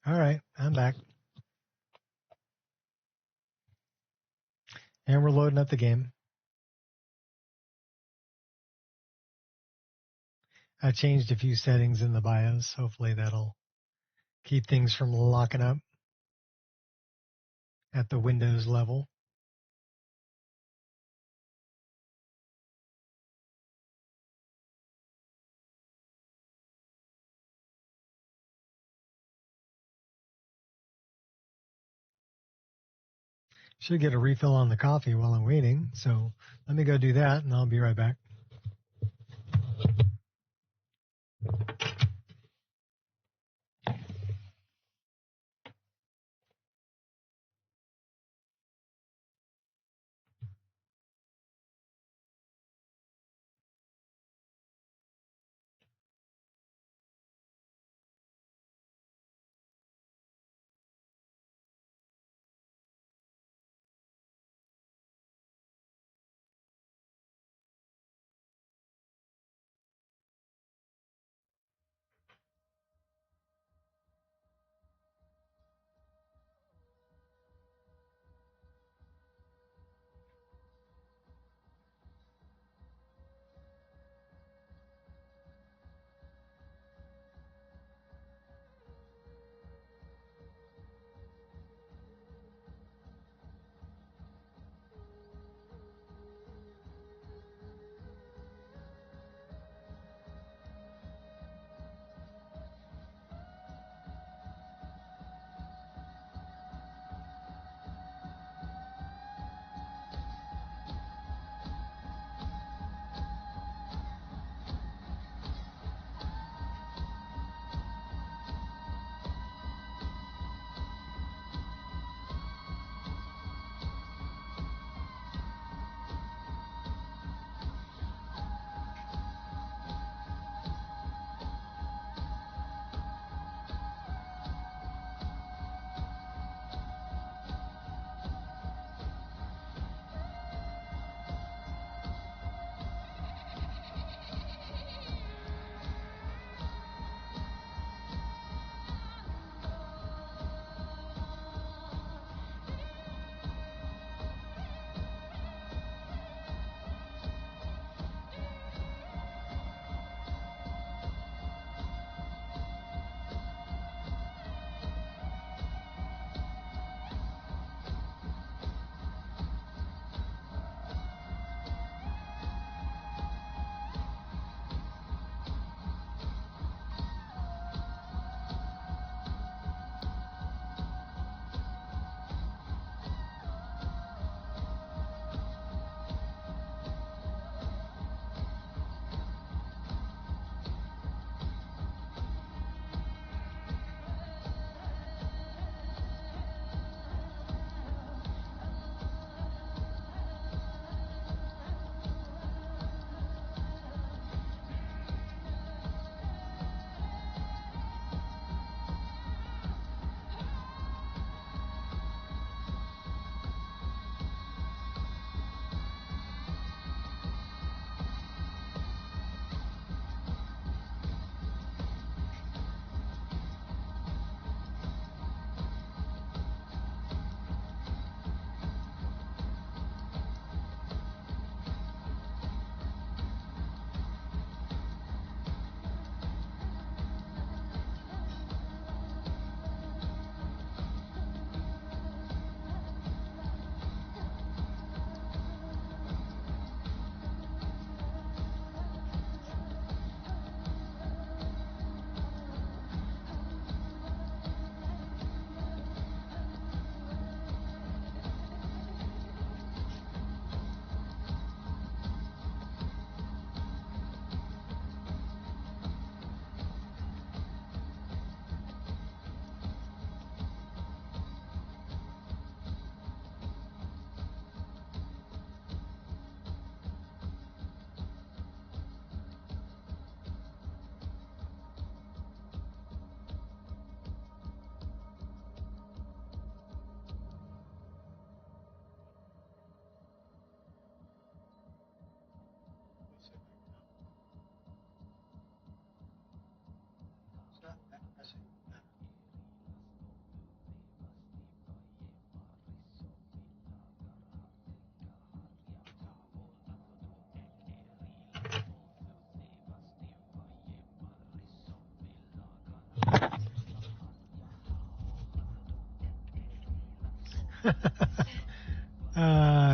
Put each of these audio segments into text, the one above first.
All right, I'm back. And we're loading up the game. I changed a few settings in the BIOS. Hopefully that'll keep things from locking up at the Windows level. Should get a refill on the coffee while I'm waiting. So let me go do that and I'll be right back.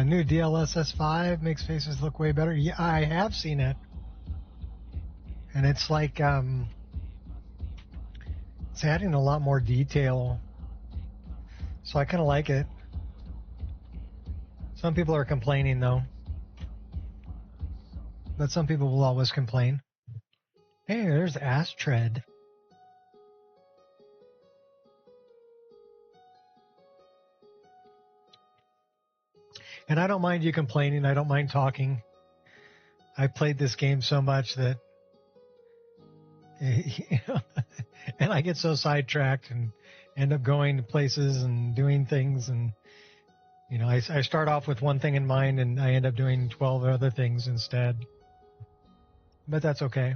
New DLSS 5 makes faces look way better. Yeah, I have seen it. And it's like, it's adding a lot more detail. So I kind of like it. Some people are complaining though. But some people will always complain. Hey, there's Astrid. And I don't mind you complaining. I don't mind talking. I played this game so much that, and I get so sidetracked and end up going to places and doing things. And, I start off with one thing in mind and I end up doing 12 other things instead. But that's okay.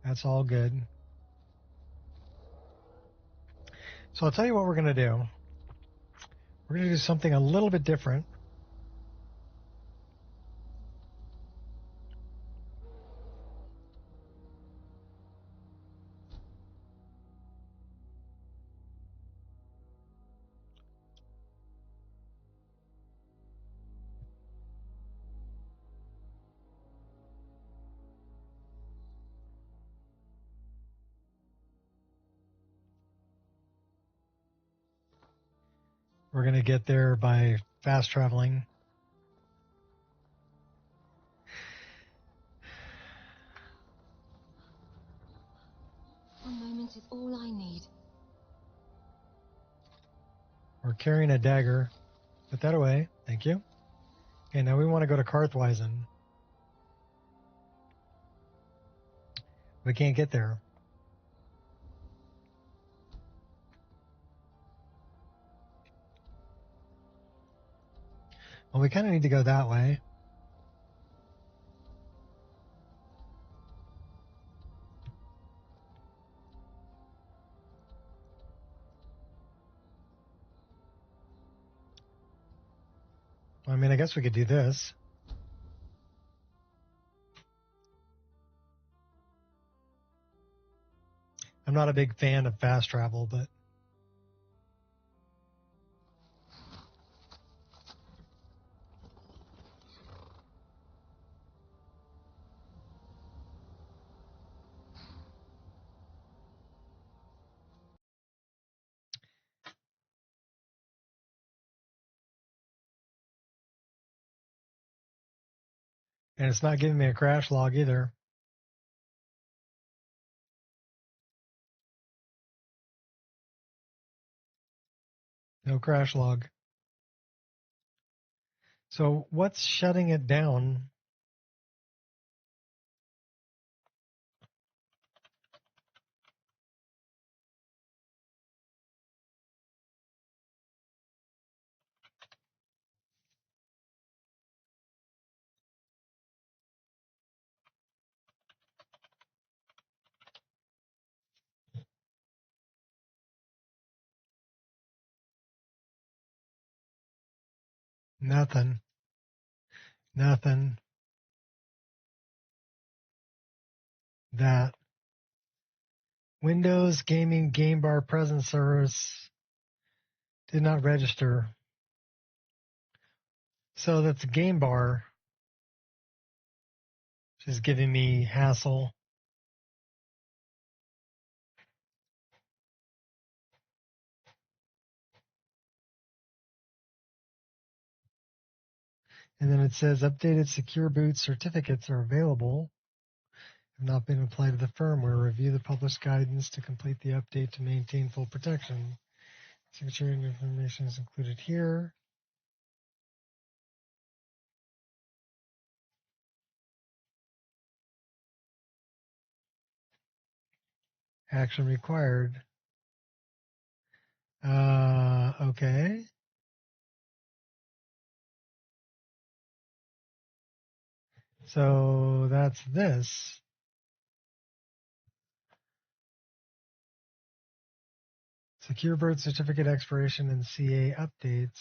That's all good. So I'll tell you what we're going to do. We're going to do something a little bit different. We're going to get there by fast traveling. One moment is all I need. We're carrying a dagger. Put that away. Thank you. Okay, now we want to go to Karthweisen. We can't get there. Well, we kind of need to go that way. I mean, I guess we could do this. I'm not a big fan of fast travel, but and it's not giving me a crash log either. No crash log. So what's shutting it down? Nothing. Nothing. That. Windows Gaming Game Bar Presence Service did not register. So that's a game bar. Which is giving me hassle. And then it says updated secure boot certificates are available. Have not been applied to the firmware. Review the published guidance to complete the update to maintain full protection. Signature information is included here. Action required. Okay. So that's this. Secure birth certificate expiration and CA updates.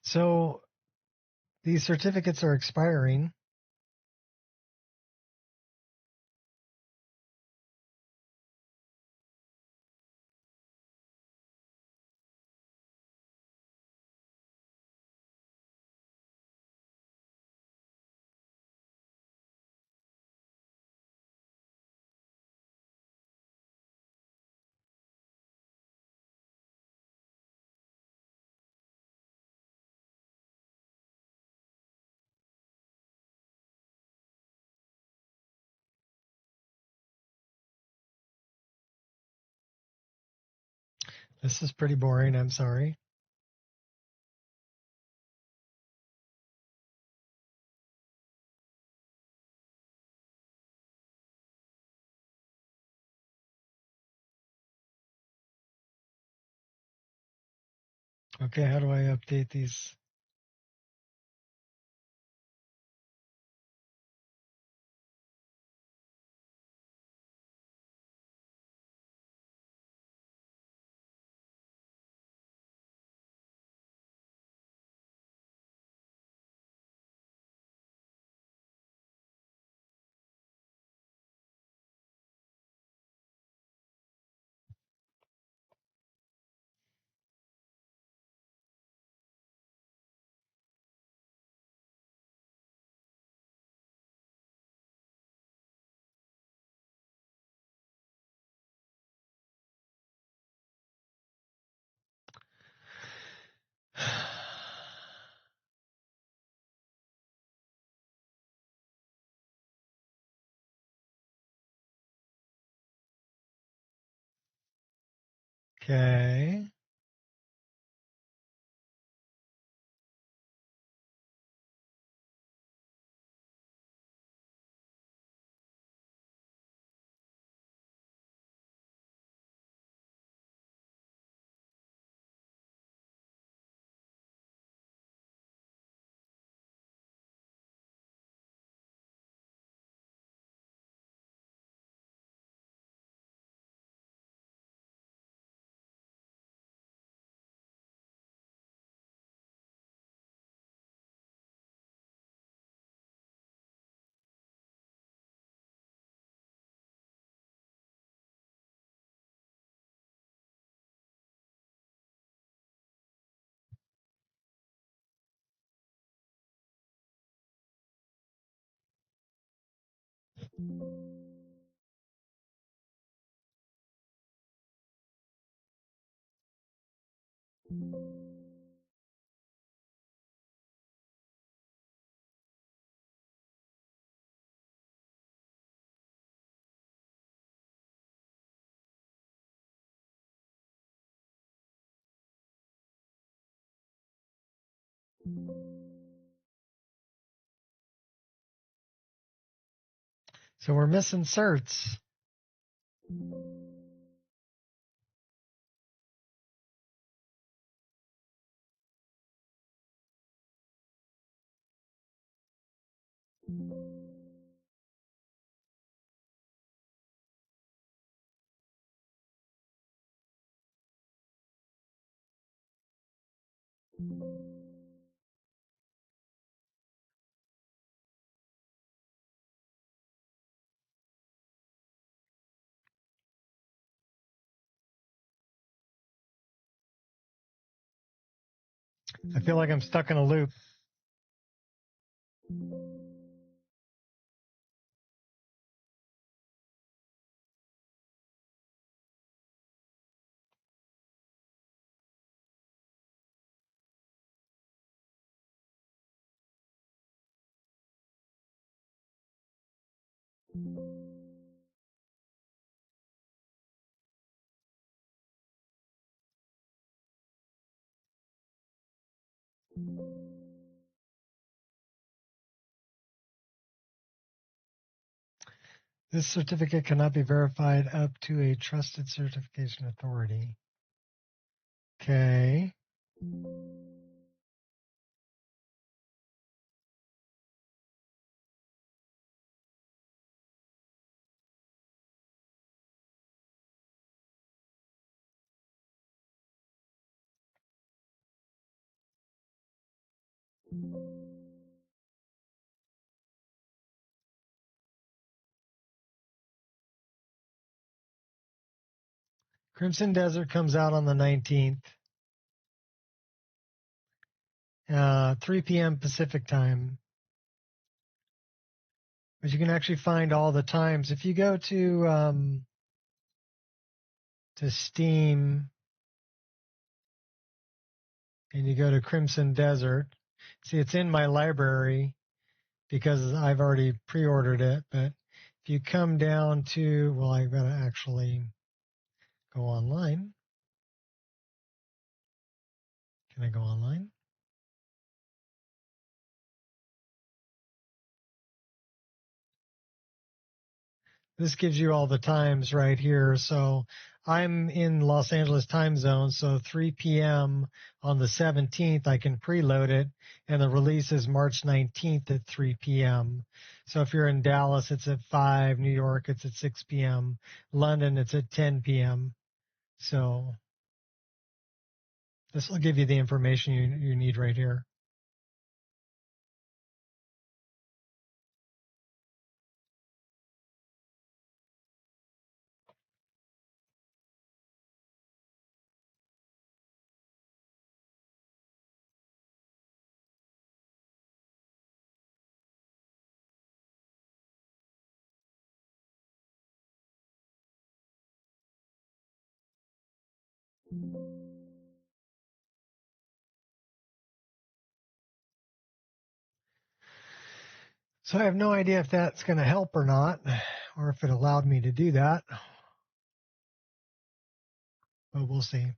So these certificates are expiring. This is pretty boring. I'm sorry. Okay, how do I update these? Okay. So we're missing certs. I feel like I'm stuck in a loop. This certificate cannot be verified up to a trusted certification authority. Okay. Crimson Desert comes out on the 19th, 3 p.m. Pacific time. But you can actually find all the times. If you go to Steam and you go to Crimson Desert, see it's in my library because I've already pre-ordered it. But if you come down to, well, I've got to actually go online. Can I go online? This gives you all the times right here. So I'm in Los Angeles time zone, so 3 p.m. on the 17th, I can preload it, and the release is March 19th at 3 p.m. So if you're in Dallas, it's at 5, New York, it's at 6 p.m., London, it's at 10 p.m. So this will give you the information you need right here. So I have no idea if that's going to help or not, or if it allowed me to do that, but we'll see.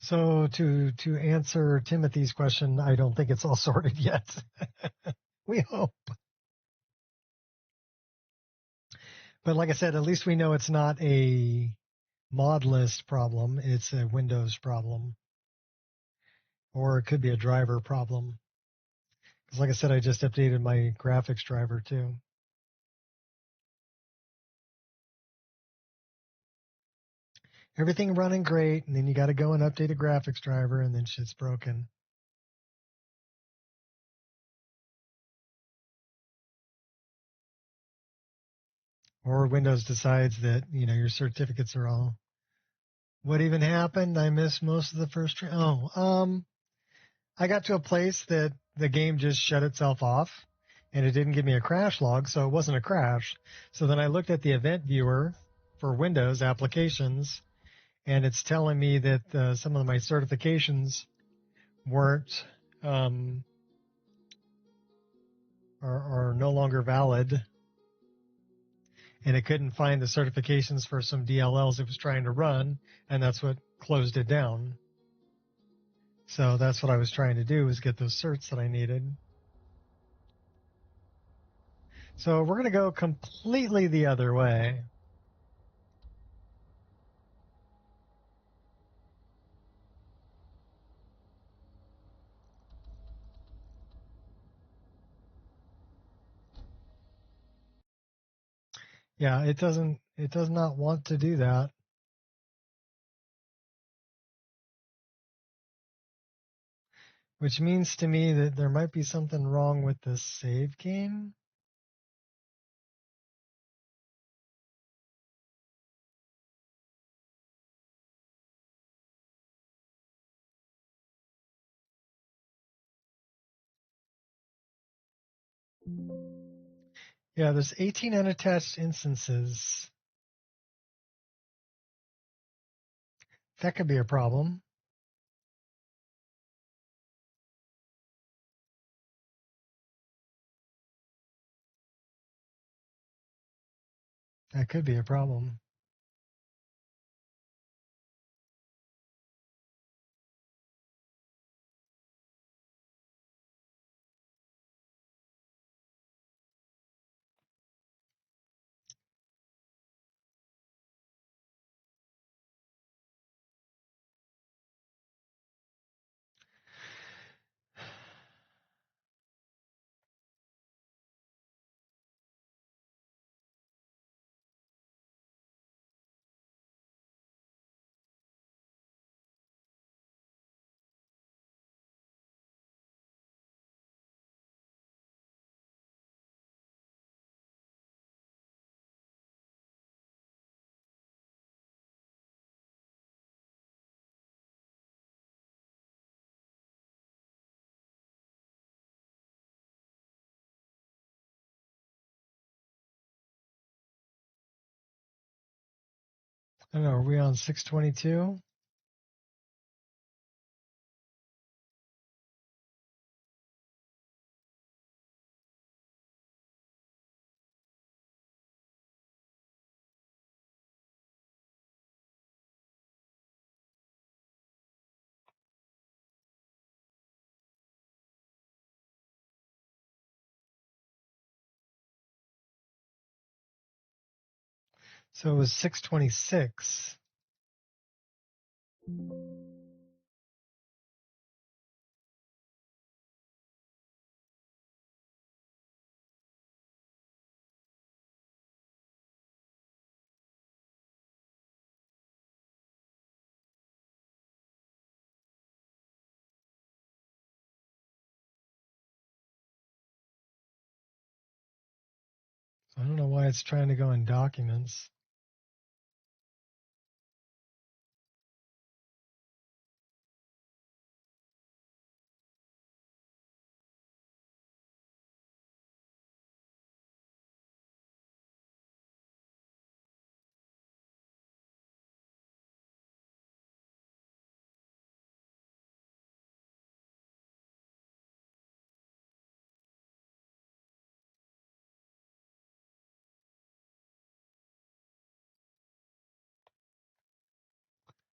So to answer Timothy's question, I don't think it's all sorted yet. We hope. But like I said, at least we know it's not a mod list problem. It's a Windows problem. Or it could be a driver problem. Because like I said, I just updated my graphics driver too. Everything running great, and then you got to go and update a graphics driver, and then shit's broken. Or Windows decides that, your certificates are all. What even happened? I missed most of the first. I got to a place that the game just shut itself off, and it didn't give me a crash log, so it wasn't a crash. So then I looked at the event viewer for Windows applications, and it's telling me that some of my certifications weren't are no longer valid, and it couldn't find the certifications for some DLLs it was trying to run, and that's what closed it down. So that's what I was trying to do, was get those certs that I needed. So we're going to go completely the other way. Yeah, it does not want to do that. Which means to me that there might be something wrong with the save game. Yeah, there's 18 unattached instances. That could be a problem. That could be a problem. I don't know. Are we on 622? So it was 626. So I don't know why it's trying to go in documents.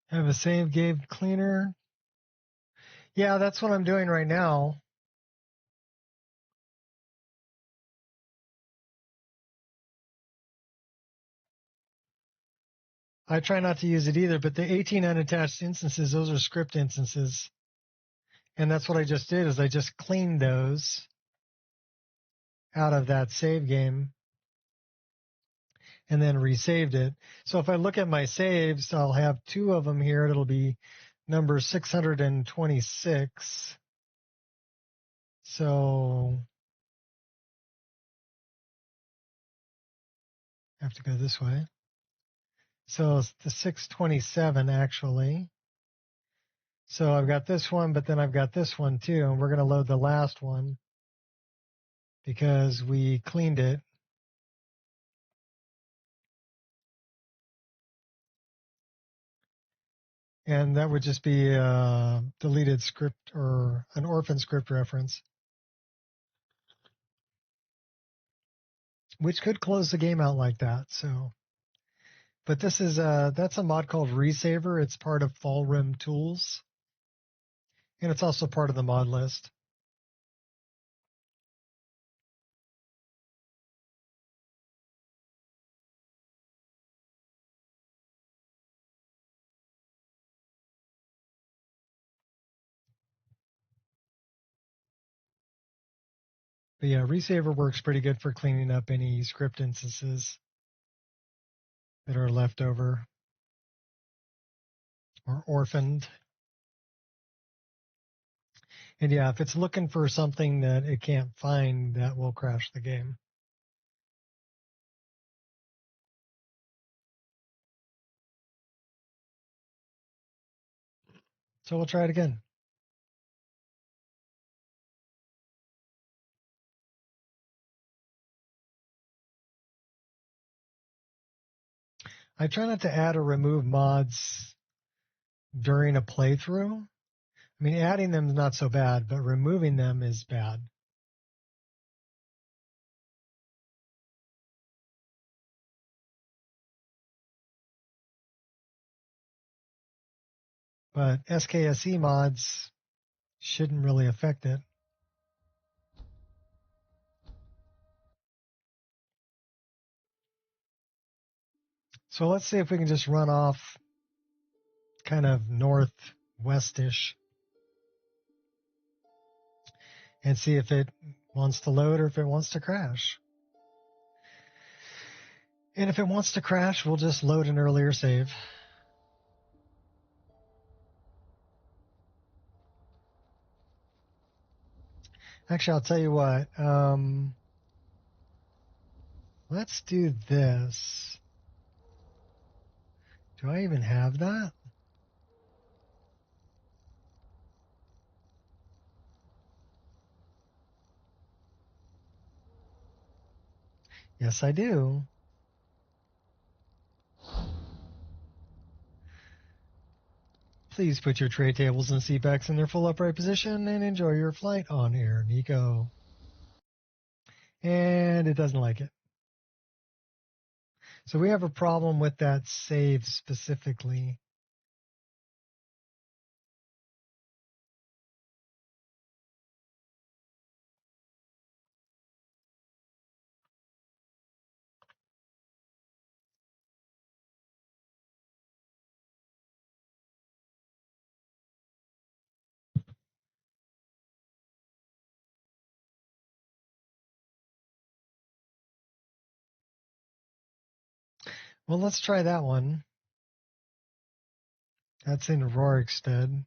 I have a save game cleaner. Yeah, that's what I'm doing right now. I try not to use it either, but the 18 unattached instances, those are script instances. And that's what I just did is I just cleaned those out of that save game and then resaved it. So if I look at my saves, I'll have two of them here. It'll be number 626. So I have to go this way. So it's the 627 actually. So I've got this one, but then I've got this one too. And we're going to load the last one because we cleaned it. And that would just be a deleted script or an orphan script reference, which could close the game out like that. So, but this is that's a mod called Resaver. It's part of Fallrim Tools, and it's also part of the mod list. But yeah, Resaver works pretty good for cleaning up any script instances that are left over or orphaned. And yeah, if it's looking for something that it can't find, that will crash the game. So we'll try it again. I try not to add or remove mods during a playthrough. I mean, adding them is not so bad, but removing them is bad. but SKSE mods shouldn't really affect it. So let's see if we can just run off kind of northwestish and see if it wants to load or if it wants to crash. And if it wants to crash, we'll just load an earlier save. Actually, I'll tell you what. Let's do this. Do I even have that? Yes, I do. Please put your tray tables and seat backs in their full upright position and enjoy your flight on air, Nico. And it doesn't like it. So we have a problem with that save specifically. Well, let's try that one. That's in Rorikstead.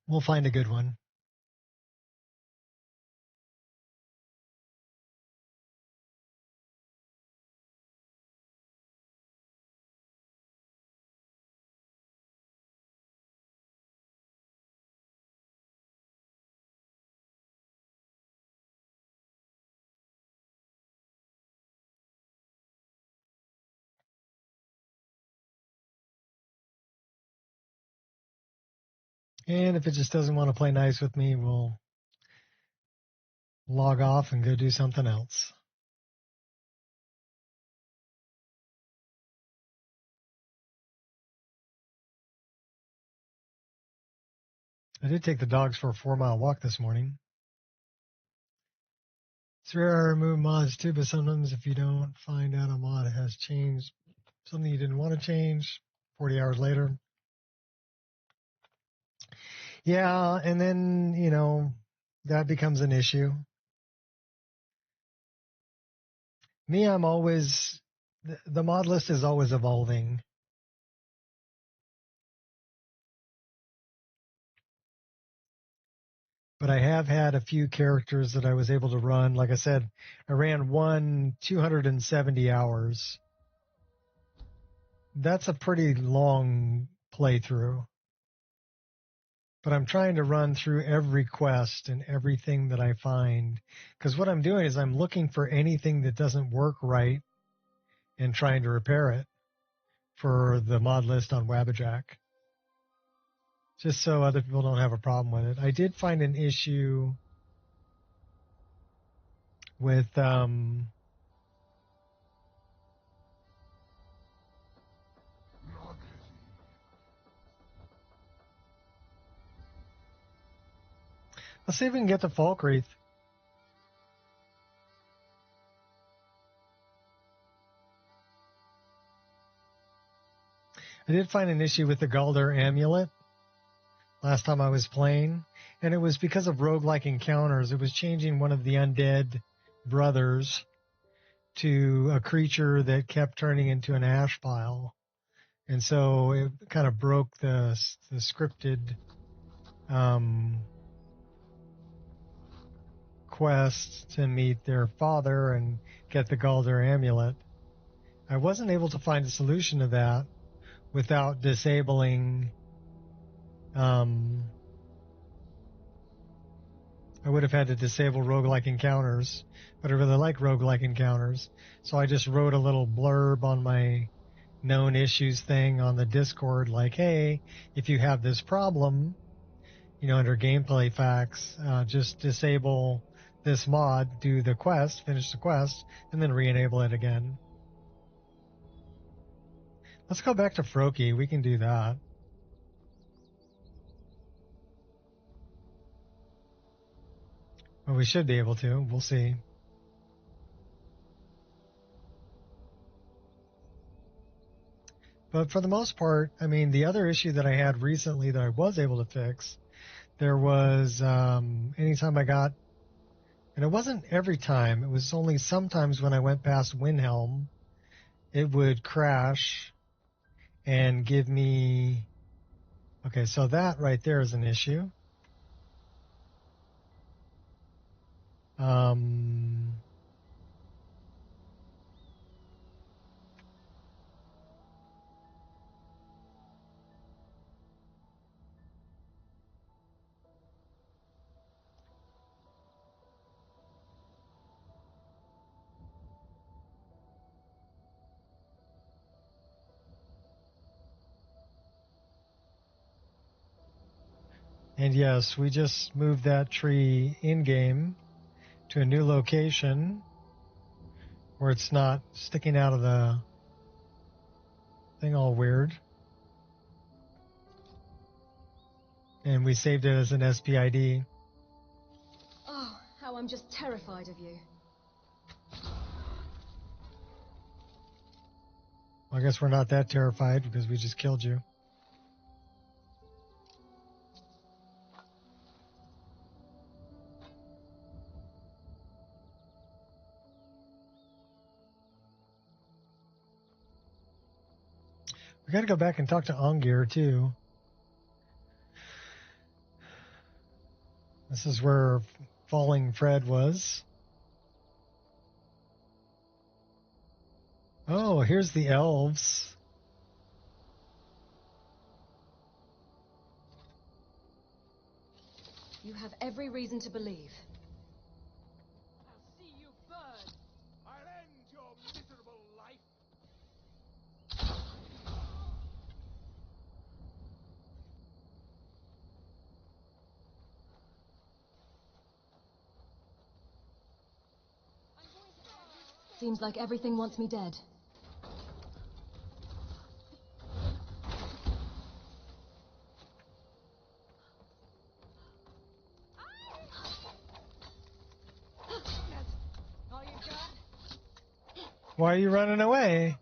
We'll find a good one. And if it just doesn't want to play nice with me, we'll log off and go do something else. I did take the dogs for a 4-mile walk this morning. It's rare I remove mods too, but sometimes if you don't find out a mod has changed something you didn't want to change 40 hours later. Yeah, and then, that becomes an issue. Me, I'm always, the mod list is always evolving. But I have had a few characters that I was able to run. Like I said, I ran one 270 hours. That's a pretty long playthrough. But I'm trying to run through every quest and everything that I find. Because what I'm doing is I'm looking for anything that doesn't work right and trying to repair it for the mod list on Wabbajack. Just so other people don't have a problem with it. I did find an issue with let's see if we can get to Falkreath. I did find an issue with the Galder amulet last time I was playing, and it was because of roguelike encounters. It was changing one of the undead brothers to a creature that kept turning into an ash pile. And so it kind of broke the scripted quest to meet their father and get the Galder amulet. I wasn't able to find a solution to that without disabling I would have had to disable roguelike encounters, but I really like roguelike encounters. So I just wrote a little blurb on my known issues thing on the Discord, like, hey, if you have this problem, under gameplay facts, just disable this mod, do the quest, finish the quest, and then re-enable it again. Let's go back to Froki. We can do that. Well, we should be able to. We'll see. But for the most part, I mean, the other issue that I had recently that I was able to fix, there was anytime I got, and it wasn't every time, it was only sometimes when I went past Windhelm, it would crash and give me, okay, so that right there is an issue. And yes, we just moved that tree in-game to a new location where it's not sticking out of the thing all weird. And we saved it as an SPID. Oh, how I'm just terrified of you. Well, I guess we're not that terrified because we just killed you. We got to go back and talk to Ongir too. This is where Falling Fred was. Oh, here's the elves. You have every reason to believe. I'll see you burn. I'll end your miserable life. Seems like everything wants me dead. All you got? Why are you running away?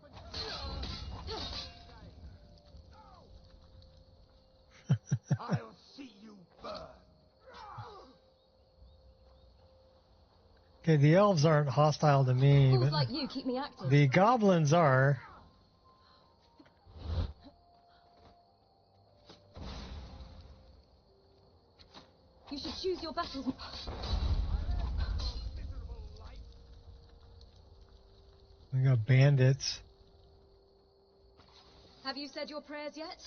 I'll see you burn. Okay, the elves aren't hostile to me, Fools but like you keep me active. the goblins are. You should choose your battles. We got bandits. Have you said your prayers yet?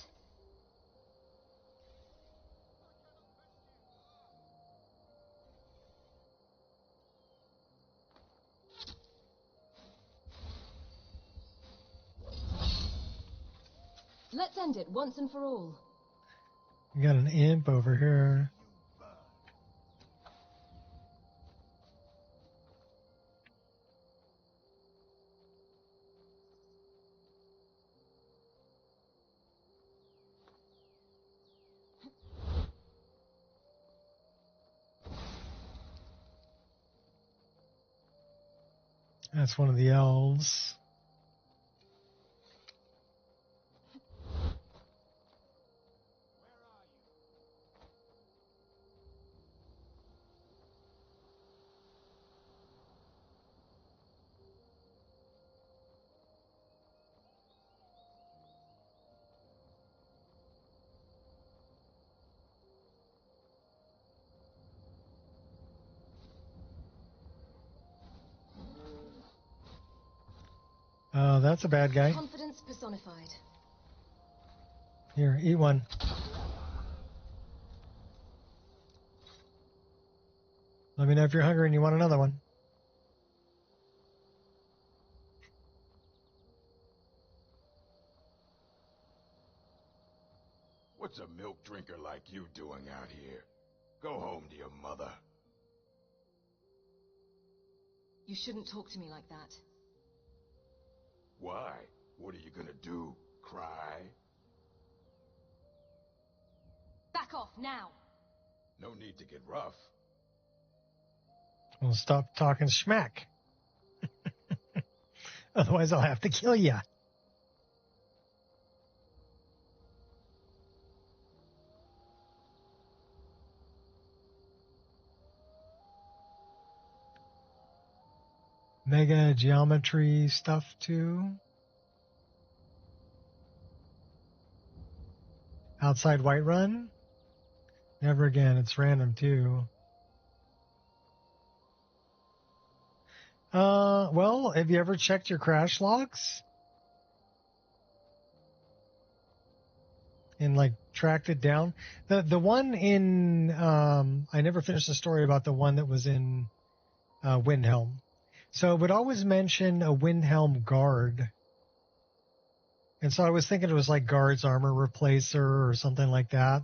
Let's end it once and for all. We got an imp over here. That's one of the elves. Oh, that's a bad guy. Confidence personified. Here, eat one. Let me know if you're hungry and you want another one. What's a milk drinker like you doing out here? Go home to your mother. You shouldn't talk to me like that. Why? What are you gonna do? Cry? Back off, now! No need to get rough. Well, stop talking smack. Otherwise, I'll have to kill you. Mega geometry stuff too. Outside Whiterun? Never again. It's random too. Well, have you ever checked your crash logs? And like tracked it down? The one in I never finished the story about the one that was in Windhelm. So it would always mention a Windhelm guard. And so I was thinking it was like guard's armor replacer or something like that.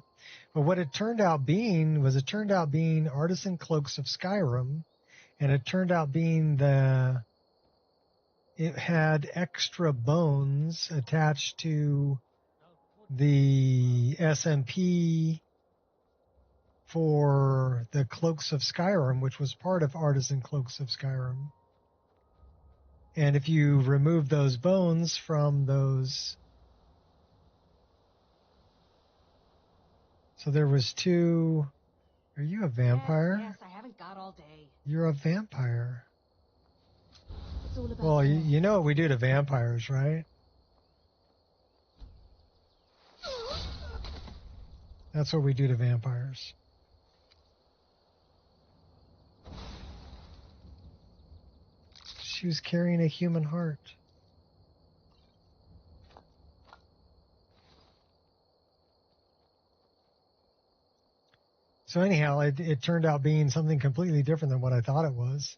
But what it turned out being was Artisan Cloaks of Skyrim. And it turned out being it had extra bones attached to the SMP for the Cloaks of Skyrim, which was part of Artisan Cloaks of Skyrim. And if you remove those bones from those... So there was two... Are you a vampire? Yes, I haven't got all day. You're a vampire. It's all about Well, you know what we do to vampires, right? That's what we do to vampires. She was carrying a human heart. So anyhow, it turned out being something completely different than what I thought it was.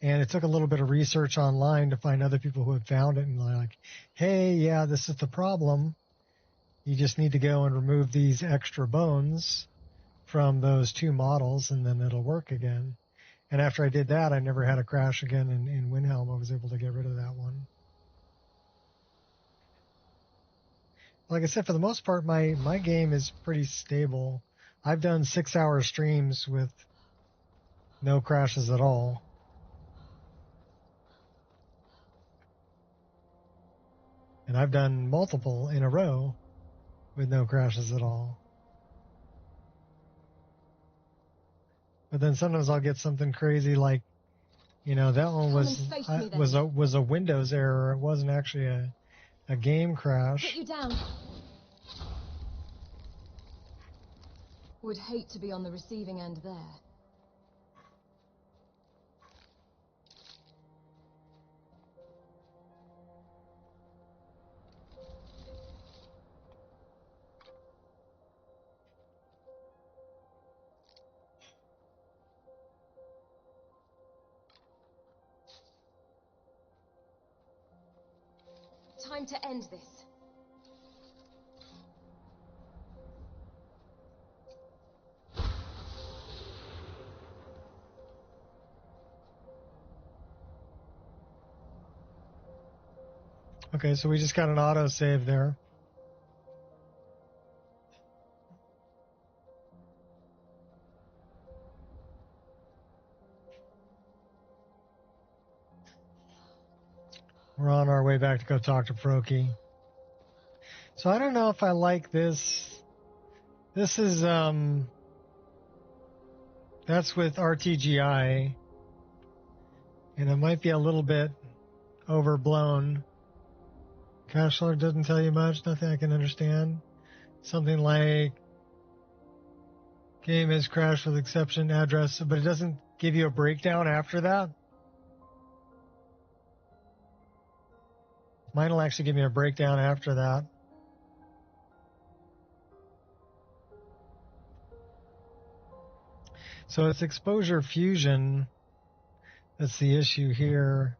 And it took a little bit of research online to find other people who had found it and like, hey, yeah, this is the problem. You just need to go and remove these extra bones from those two models and then it'll work again. And after I did that, I never had a crash again in Windhelm. I was able to get rid of that one. Like I said, for the most part, my game is pretty stable. I've done 6-hour streams with no crashes at all. And I've done multiple in a row with no crashes at all. But then sometimes I'll get something crazy like, you know, that one was a Windows error. It wasn't actually a game crash. Put you down. Would hate to be on the receiving end there. Time to end this. Okay, so we just got an auto save there. We're on our way back to go talk to Froki. So I don't know if I like this. This is, that's with RTGI. And it might be a little bit overblown. Cashler doesn't tell you much, nothing I can understand. Something like game is crashed with exception address, but it doesn't give you a breakdown after that. Mine will actually give me a breakdown after that. So it's exposure fusion that's the issue here.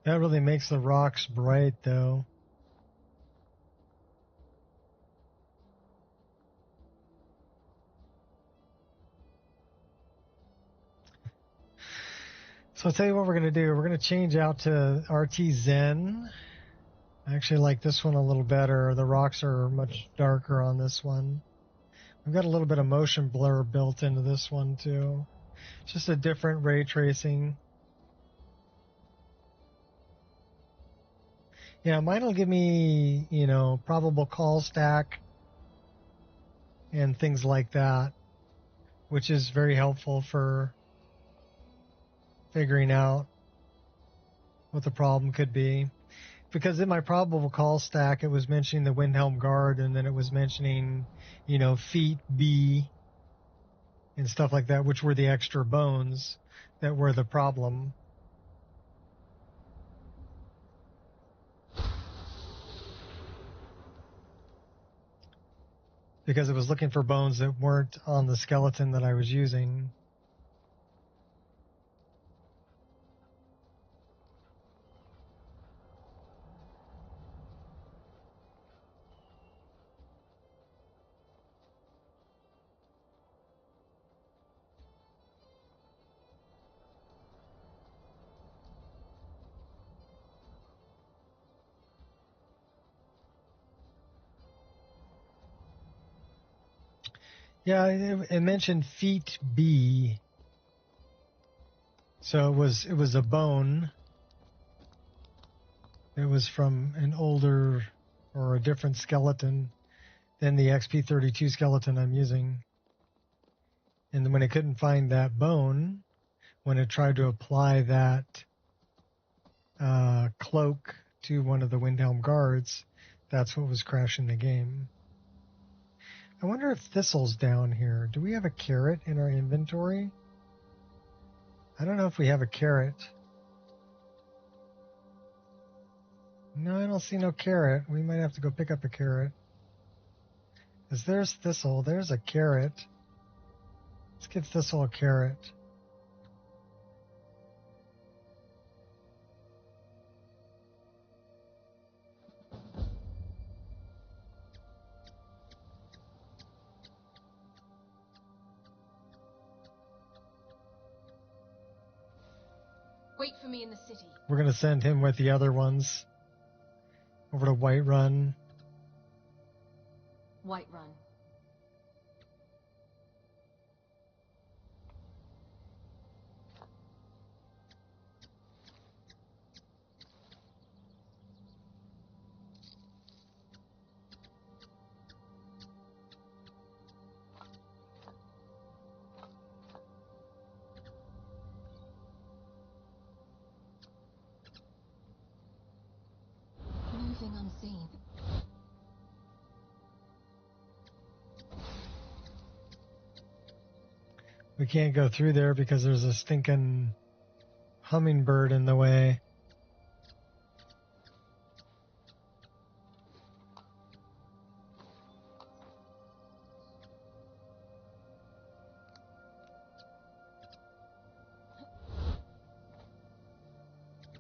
That really makes the rocks bright, though. So I'll tell you what we're going to do. We're going to change out to RT Zen. I actually like this one a little better. The rocks are much darker on this one. We've got a little bit of motion blur built into this one, too. It's just a different ray tracing. Yeah, mine will give me, probable call stack and things like that, which is very helpful for figuring out what the problem could be. Because in my probable call stack, it was mentioning the Windhelm Guard, and then it was mentioning, feet B and stuff like that, which were the extra bones that were the problem. Because it was looking for bones that weren't on the skeleton that I was using. Yeah, it mentioned feet B. So it was a bone. It was from an older or a different skeleton than the XP32 skeleton I'm using. And when it couldn't find that bone, when it tried to apply that cloak to one of the Windhelm guards, that's what was crashing the game. I wonder if Thistle's down here. Do we have a carrot in our inventory? I don't know if we have a carrot. No, I don't see no carrot. We might have to go pick up a carrot. Because there's Thistle. There's a carrot. Let's give Thistle a carrot. Wait for me in the city. We're going to send him with the other ones over to Whiterun. Whiterun. Moving unseen. We can't go through there because there's a stinking hummingbird in the way.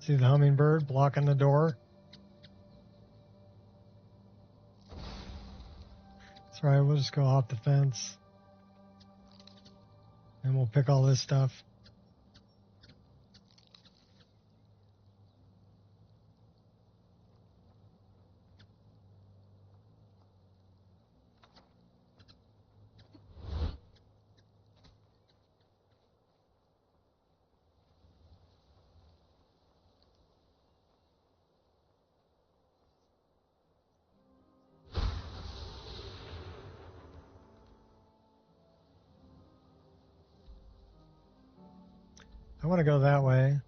See the hummingbird blocking the door? That's right, we'll just go off the fence. And we'll pick all this stuff. I want to go that way.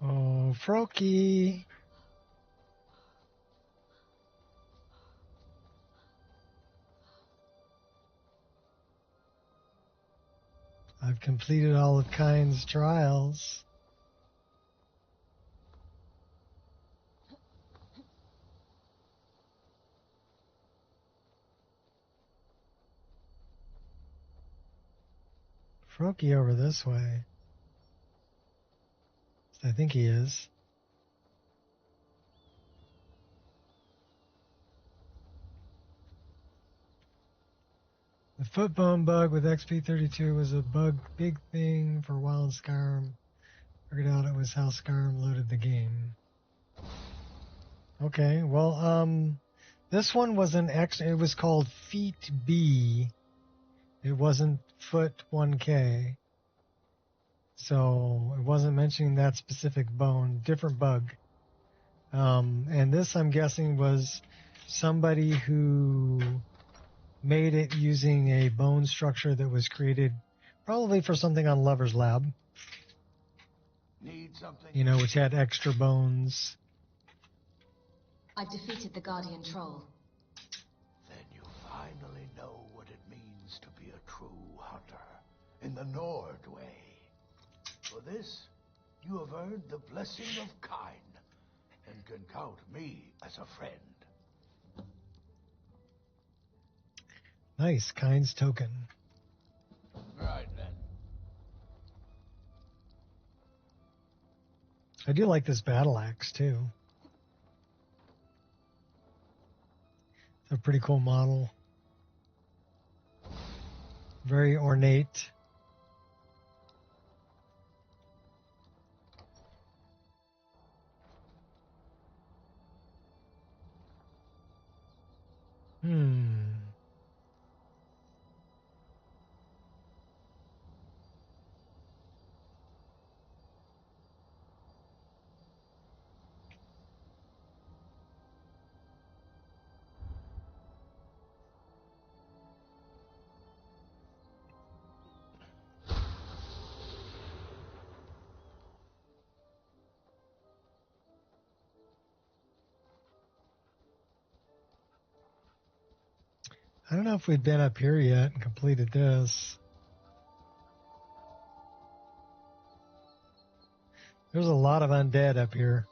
Oh, Froakie. I've completed all of Kind's trials. Froakie over this way. I think he is. The footbone bug with XP32 was a big thing for a while in Skyrim. Figured out it was how Skyrim loaded the game. Okay, well, this one was it was called Feet B. It wasn't Foot 1K. So it wasn't mentioning that specific bone, different bug. And this, I'm guessing, was somebody who made it using a bone structure that was created probably for something on Lover's Lab. Need something? You know, which had extra bones. I've defeated the Guardian Troll. Then you finally know what it means to be a true hunter in the Nord way. For this, you have earned the blessing of Kind and can count me as a friend. Nice, Kind's token. Right then. I do like this battle axe too. It's a pretty cool model. Very ornate. I don't know if we'd been up here yet and completed this. There's a lot of undead up here.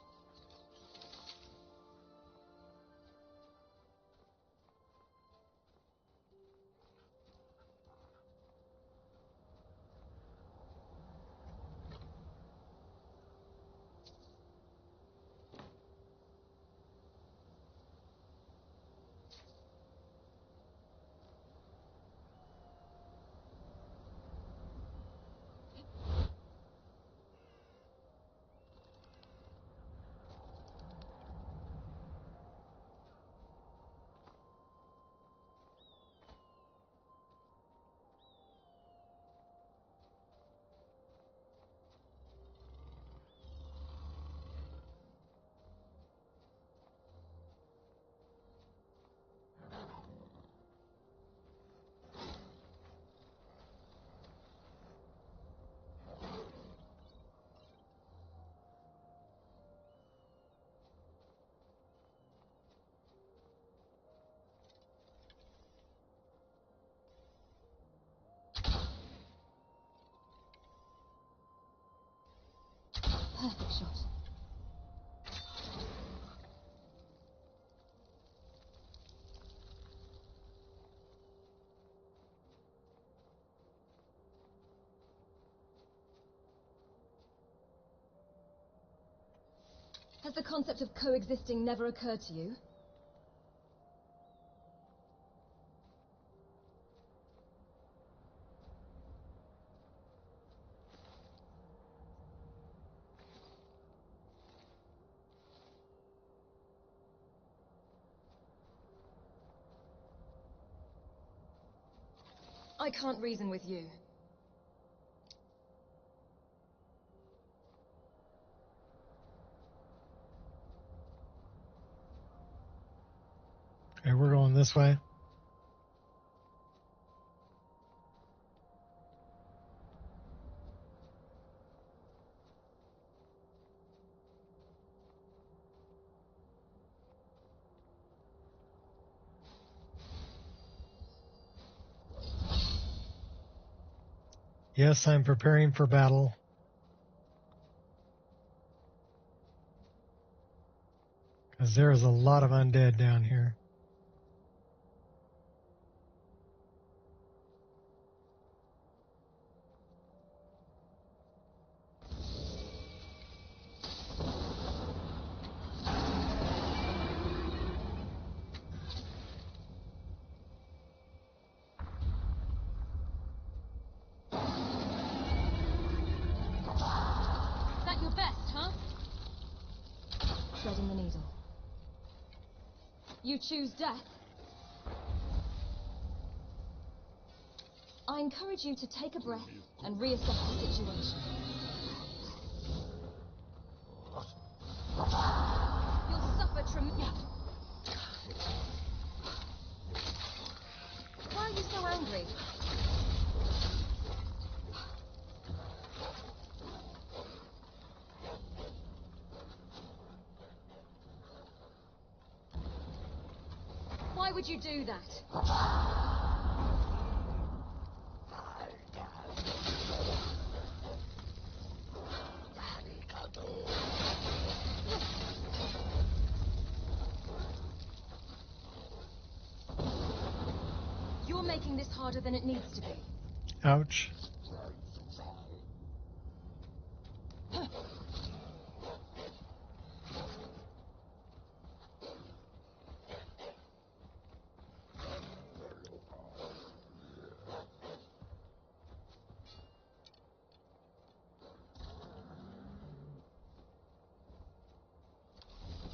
Has the concept of coexisting never occurred to you? I can't reason with you. Okay, we're going this way. Yes, I'm preparing for battle. Because there is a lot of undead down here. Is that your best, huh? Threading the needle. You choose death. I encourage you to take a breath and reassess the situation. You'll suffer tremendous. Why are you so angry? Why would you do that? You're making this harder than it needs to be. Ouch.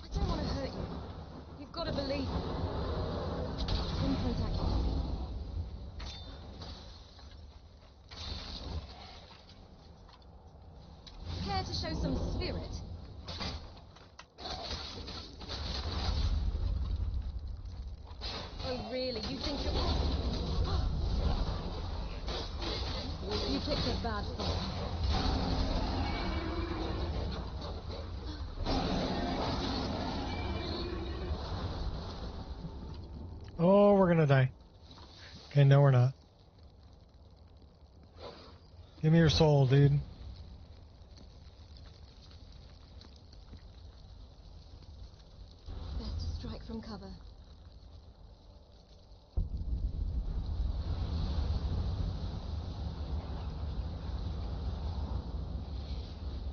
I don't want to hurt you. You've got to believe me. Pinpoint accuracy. Care to show some spirit? Oh, really? You think you're... You picked a bad fight. Oh, we're gonna die. Okay, no, we're not. Give me your soul, dude. Best to strike from cover.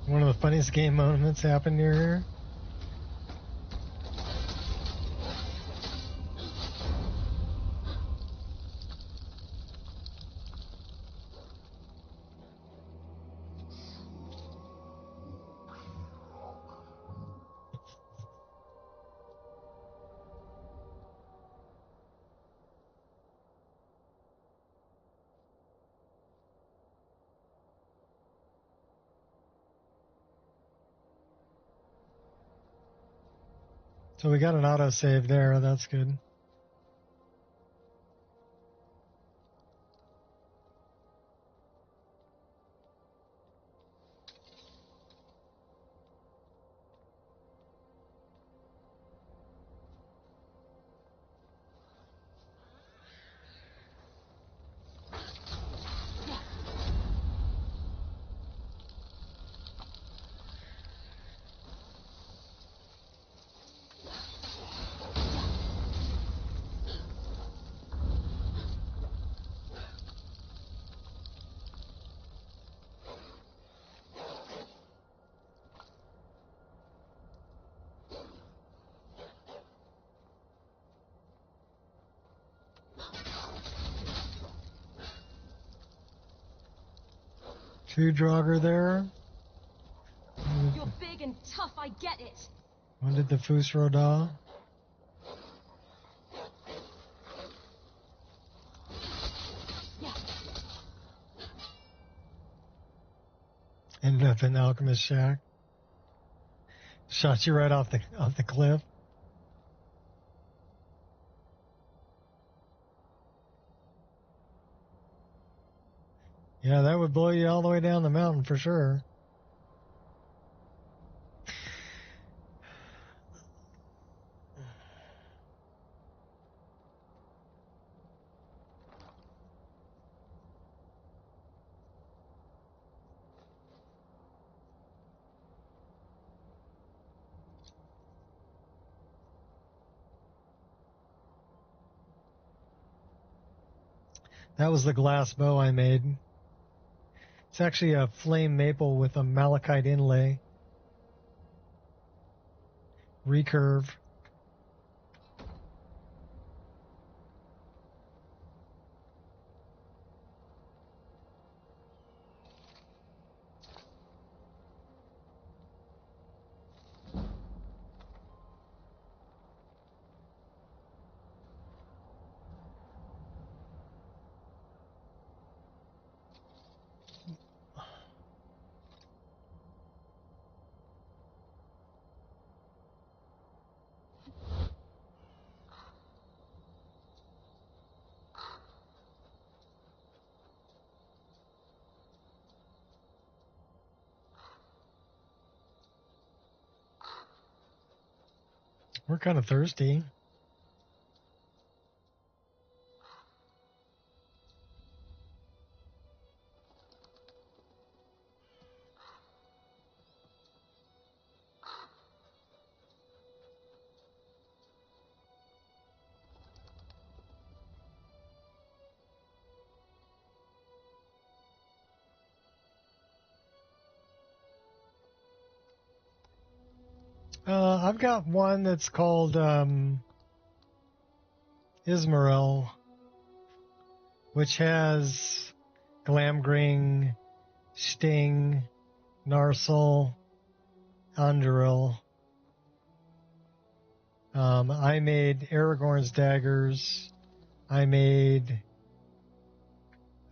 One of the funniest game moments happened near here. So we got an autosave there. That's good. food drogger there. You're big and tough, I get it. When did the Foos Roda? Yeah. Ended up in Alchemist Shack. Shot you right off the cliff. Yeah, that would blow you all the way down the mountain for sure. That was the glass bow I made. It's actually a flame maple with a malachite inlay. Recurve. We're kind of thirsty. I've got one that's called Ismarel, which has Glamgring, Sting, Narsil, Anduril. I made Aragorn's daggers. I made...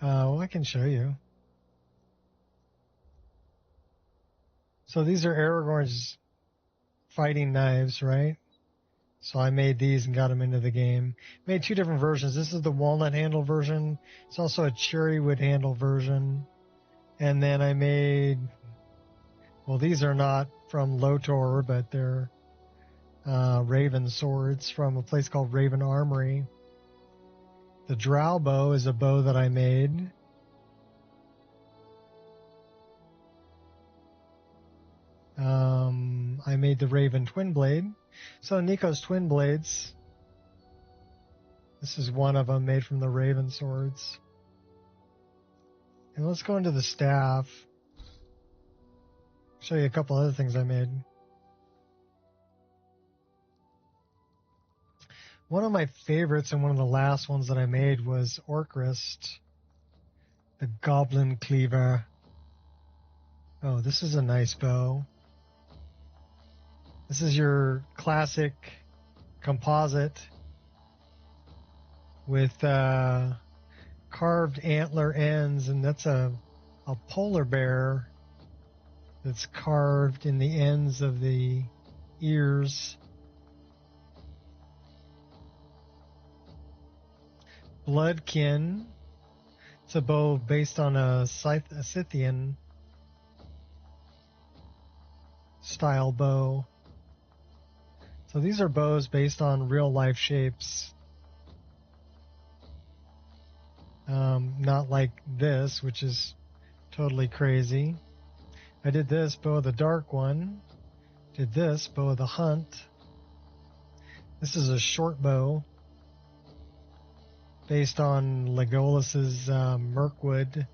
well, I can show you. So these are Aragorn's fighting knives, right? So I made these and got them into the game. Made two different versions. This is the walnut handle version. It's also a cherry wood handle version. And then I made... Well, these are not from Lotor, but they're Raven swords from a place called Raven Armory. The Drow bow is a bow that I made. I made the Raven twin blade. So Nico's twin blades. This is one of them made from the Raven swords. And let's go into the staff. Show you a couple other things I made. One of my favorites and one of the last ones that I made was Orcrist, the Goblin Cleaver. Oh, this is a nice bow. This is your classic composite with carved antler ends, and that's a polar bear that's carved in the ends of the ears. Bloodkin. It's a bow based on a Scythian style bow. So these are bows based on real life shapes. Not like this, which is totally crazy. I did this bow of the dark one. Did this bow of the hunt. This is a short bow based on Legolas's Mirkwood.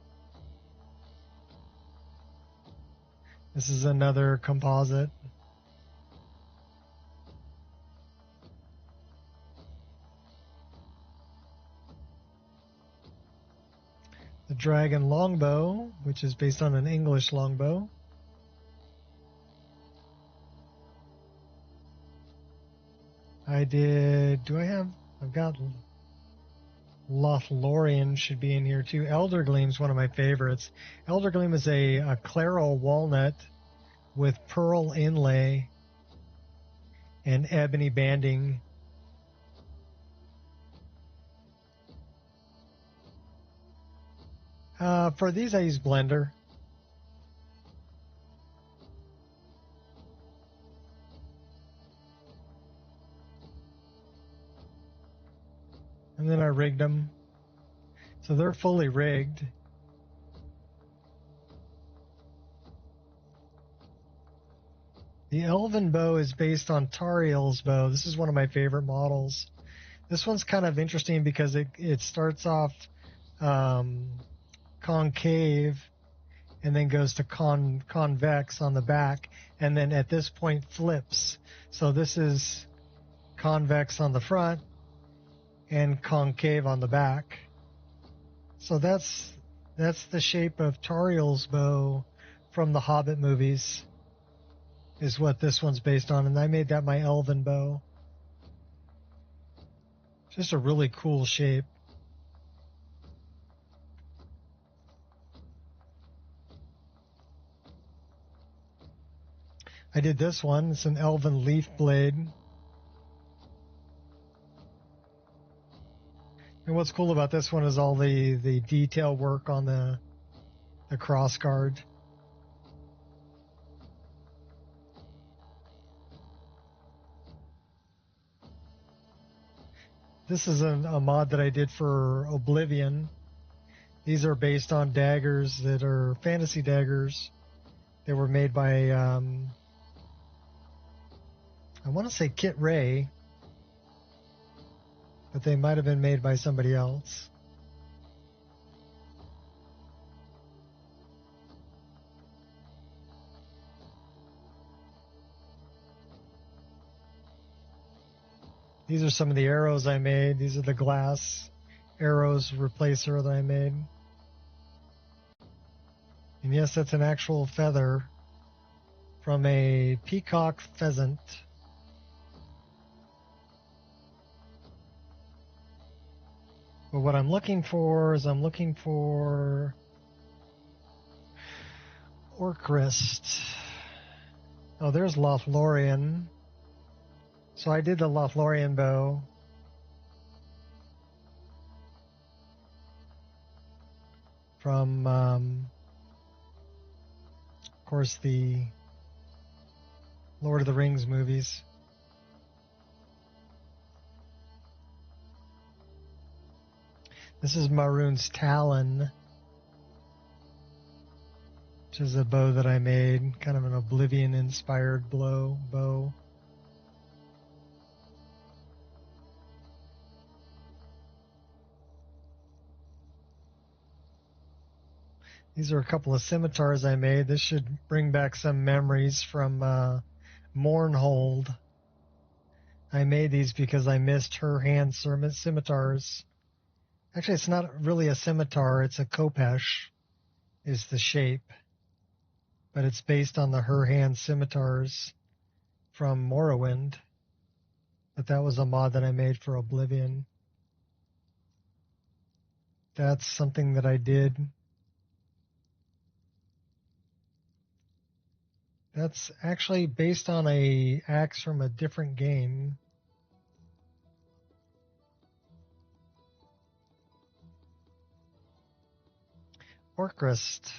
This is another composite. The dragon longbow, which is based on an English longbow. I've got Lothlorien should be in here too. Eldergleam's one of my favorites. Eldergleam is a claro walnut with pearl inlay and ebony banding. For these I use Blender. And then I rigged them. So they're fully rigged. The Elven bow is based on Tariel's bow. This is one of my favorite models. This one's kind of interesting because it starts off concave and then goes to convex on the back, and then at this point flips. So this is convex on the front and concave on the back. So that's the shape of Tariel's bow from the Hobbit movies, is what this one's based on, and I made that my elven bow. Just a really cool shape. I did this one. It's an elven leaf blade. And what's cool about this one is all the detail work on the cross guard. This is a mod that I did for Oblivion. These are based on daggers that are fantasy daggers. They were made by, I want to say Kit Ray, but they might have been made by somebody else. These are some of the arrows I made. These are the glass arrows replacer that I made. And yes, that's an actual feather from a peacock pheasant. But what I'm looking for is Orcrist. Oh, there's Lothlorien. So I did the Lothlorien bow. From, of course, the Lord of the Rings movies. This is Maroon's Talon, which is a bow that I made, kind of an Oblivion-inspired bow. These are a couple of scimitars I made. This should bring back some memories from Mournhold. I made these because I missed her hand scimitars. Actually, it's not really a scimitar. It's a khopesh is the shape. But it's based on the her hand scimitars from Morrowind. But that was a mod that I made for Oblivion. That's something that I did. That's actually based on a axe from a different game. Orcrist.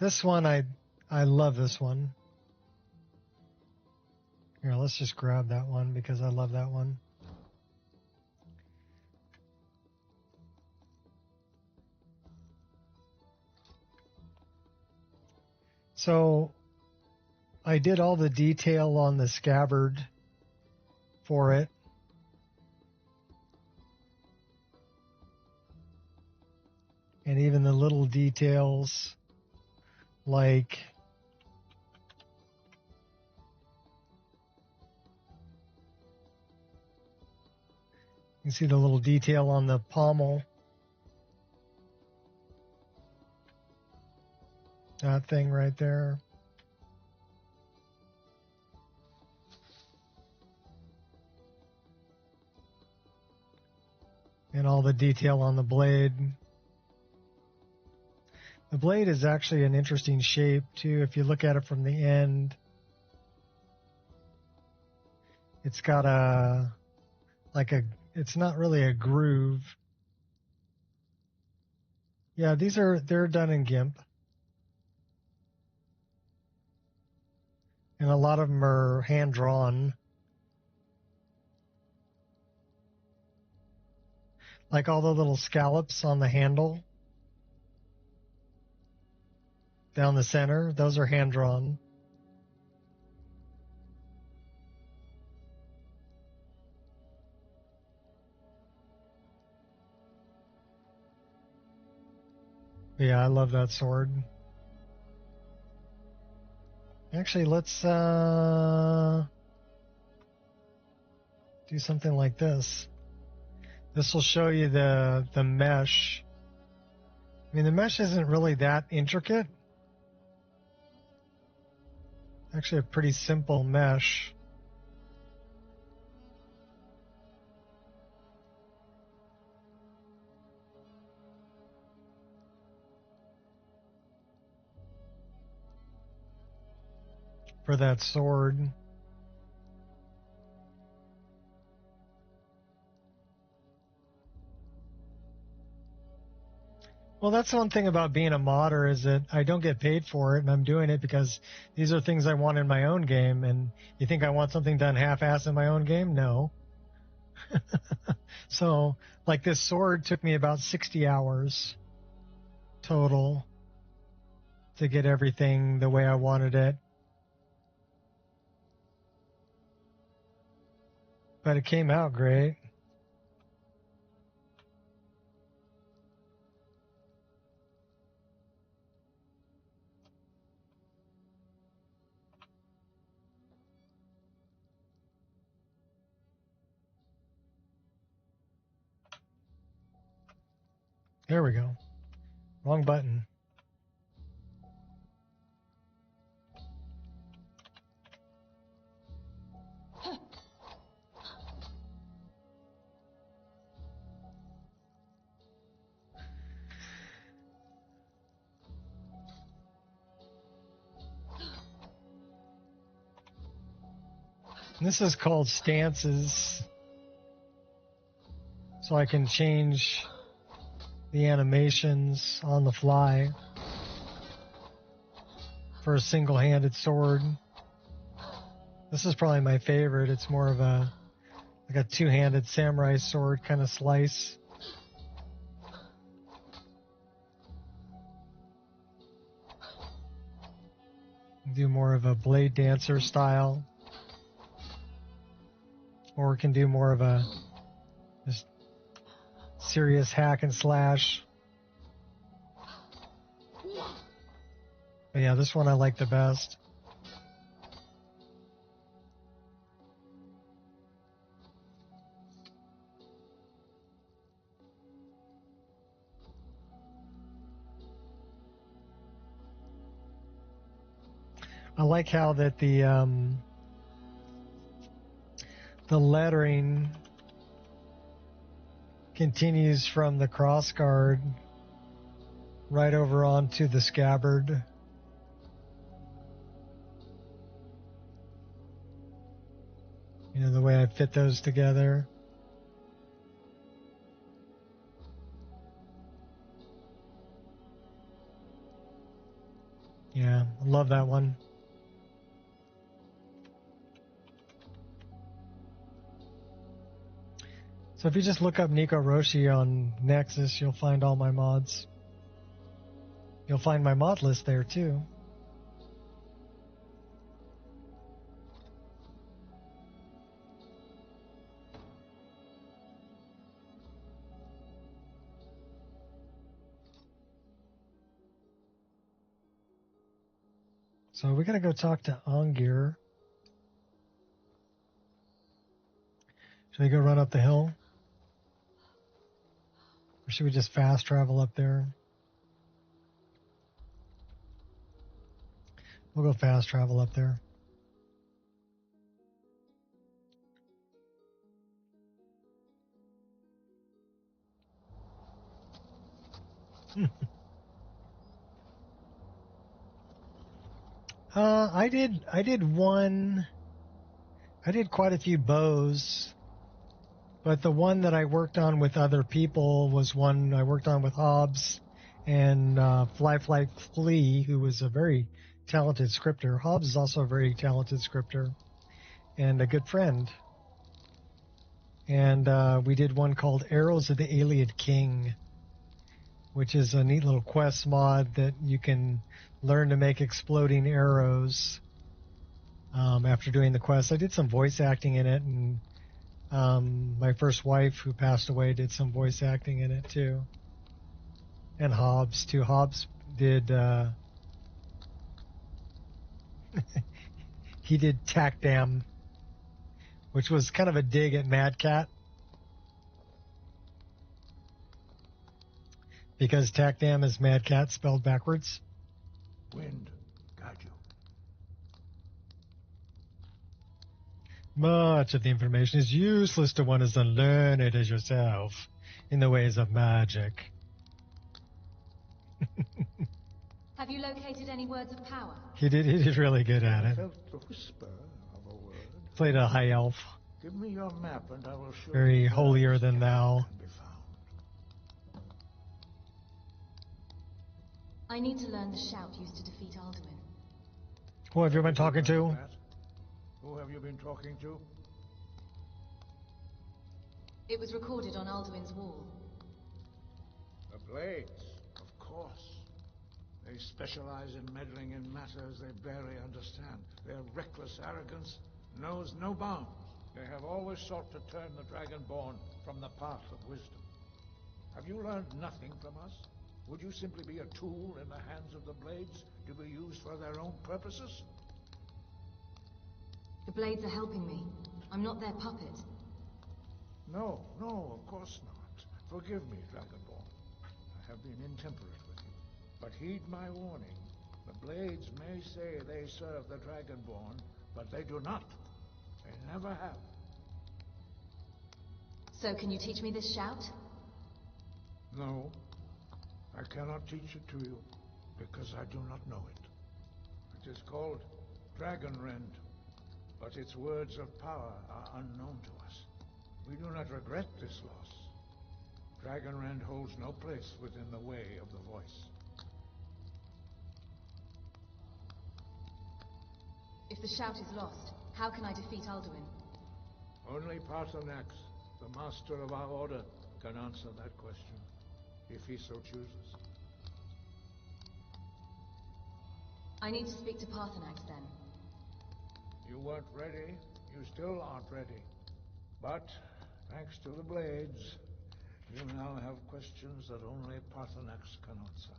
This one, I love this one. Here, let's just grab that one because I love that one. So I did all the detail on the scabbard for it. And even the little details like you can see the little detail on the pommel. That thing right there. And all the detail on the blade. The blade is actually an interesting shape too. If you look at it from the end, it's got it's not really a groove. Yeah, they're done in GIMP. And a lot of them are hand drawn. Like all the little scallops on the handle down the center, those are hand drawn. Yeah, I love that sword. Actually, let's do something like this. This will show you the mesh. I mean, the mesh isn't really that intricate. Actually, a pretty simple mesh. For that sword. Well, that's one thing about being a modder is that I don't get paid for it, and I'm doing it because these are things I want in my own game. And you think I want something done half-ass in my own game? No. So, like this sword took me about 60 hours total to get everything the way I wanted it. But it came out great. There we go. Wrong button. This is called stances. So I can change the animations on the fly for a single-handed sword. This is probably my favorite. It's more of a two-handed samurai sword kind of slice. Do more of a blade dancer style. Or we can do more of a just serious hack and slash. But yeah, this one I like the best. I like how that the lettering continues from the crossguard right over onto the scabbard. You know, the way I fit those together. Yeah, I love that one. So if you just look up Nico Roshi on Nexus, you'll find all my mods. You'll find my mod list there too. So we gotta go talk to Angir. Should we go run up the hill? Or should we just fast travel up there? We'll go fast travel up there. I did quite a few bows, but the one that I worked on with other people was one I worked on with Hobbs and Fly Flea, who was a very talented scripter. Hobbs is also a very talented scripter and a good friend. And we did one called Arrows of the Alien King, which is a neat little quest mod that you can learn to make exploding arrows after doing the quest. I did some voice acting in it, and my first wife, who passed away, did some voice acting in it too. And Hobbs too. Hobbs did he did Tack Dam, which was kind of a dig at Mad Cat, because Tack Dam is Mad Cat spelled backwards. Wind, guide you. Much of the information is useless to one as unlearned as yourself in the ways of magic. Have you located any words of power? He did really good at I it. felt the whisper of a word. Played a high elf, Give me your map and I will show very you where holier this than can thou. be found. I need to learn the shout used to defeat Alduin. Who have you been talking to? Who have you been talking to? It was recorded on Alduin's wall. The Blades, of course. They specialize in meddling in matters they barely understand. Their reckless arrogance knows no bounds. They have always sought to turn the Dragonborn from the path of wisdom. Have you learned nothing from us? Would you simply be a tool in the hands of the Blades to be used for their own purposes? The Blades are helping me. I'm not their puppet. No, of course not. Forgive me, Dragonborn. I have been intemperate with you. But heed my warning. The Blades may say they serve the Dragonborn, but they do not. They never have. So can you teach me this shout? No, I cannot teach it to you, because I do not know it. It is called Dragonrend, but its words of power are unknown to us. We do not regret this loss. Dragonrend holds no place within the way of the voice. If the shout is lost, how can I defeat Alduin? Only Paarthurnax, the master of our order, can answer that question, if he so chooses. I need to speak to Paarthurnax then. You weren't ready, you still aren't ready. But, thanks to the Blades, you now have questions that only Paarthurnax can answer.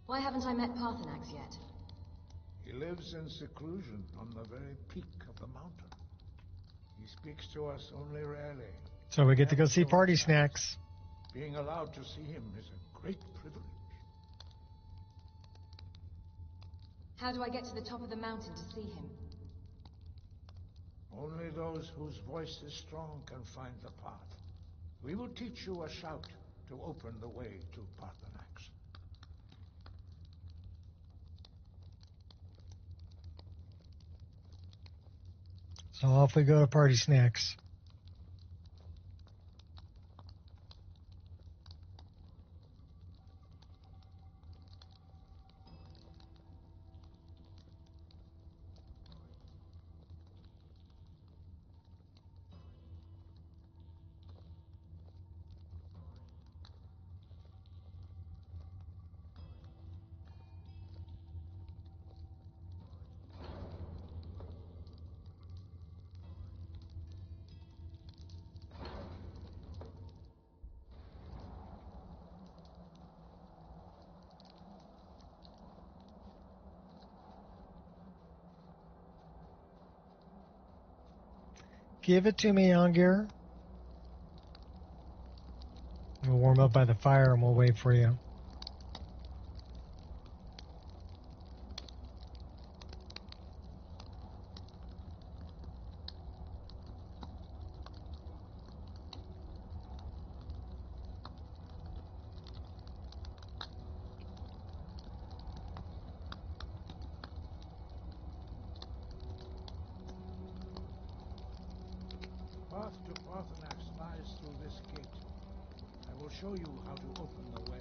Why haven't I met Paarthurnax yet? He lives in seclusion on the very peak of the mountain. He speaks to us only rarely. So we get to go see Party Snacks. Being allowed to see him is a great privilege. How do I get to the top of the mountain to see him? Only those whose voice is strong can find the path. We will teach you a shout to open the way to Paarthurnax. So off we go to Party Snacks. Give it to me, Yongir. We'll warm up by the fire and we'll wait for you. this gate. I will show you how to open the way.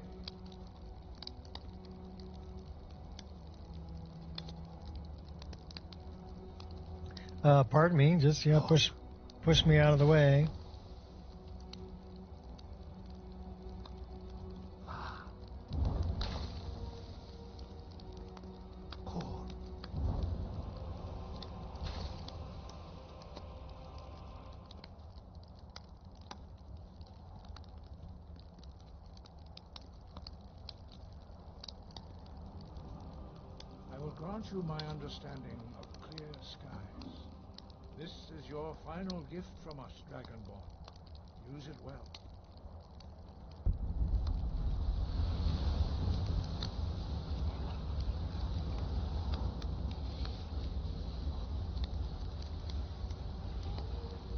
Pardon me, just push me out of the way. I will grant you my understanding of clear skies. This is your final gift from us, Dragonborn. Use it well.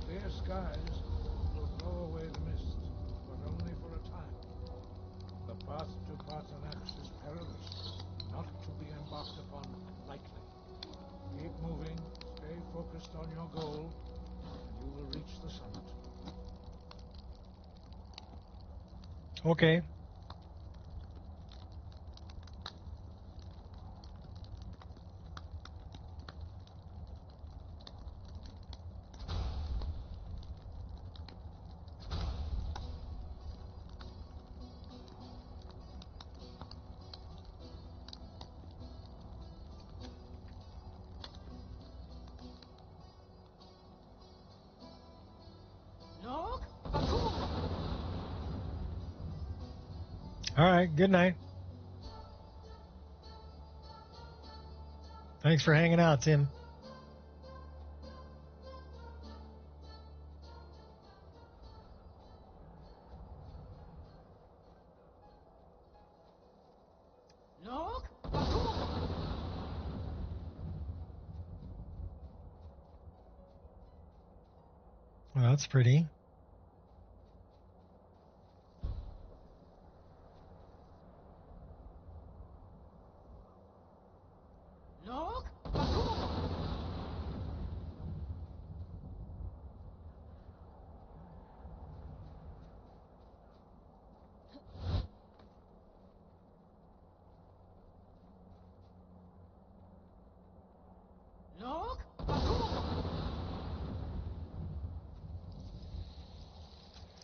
Clear skies will blow away the mist, but only for a time. The path to Paarthurnax is perilous, not to be embarked upon lightly. Keep moving, stay focused on your goal, and you will reach the summit. Okay. All right, good night. Thanks for hanging out, Tim. Well, that's pretty.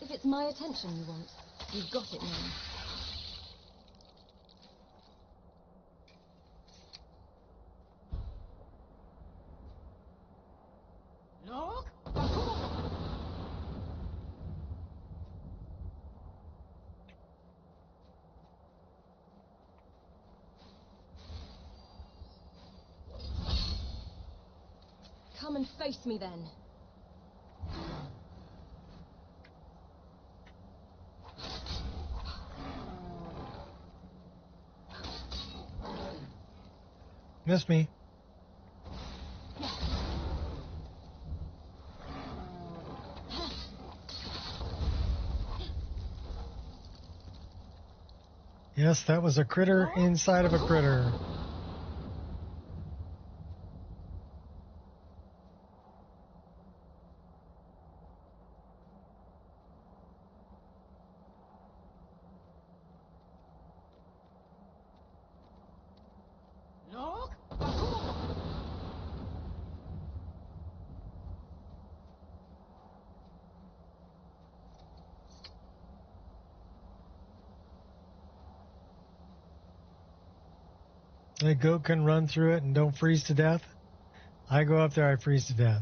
If it's my attention you want, you've got it now. Come and face me then. Miss me. Yes, that was a critter inside of a critter. The goat can run through it and don't freeze to death. I go up there, I freeze to death.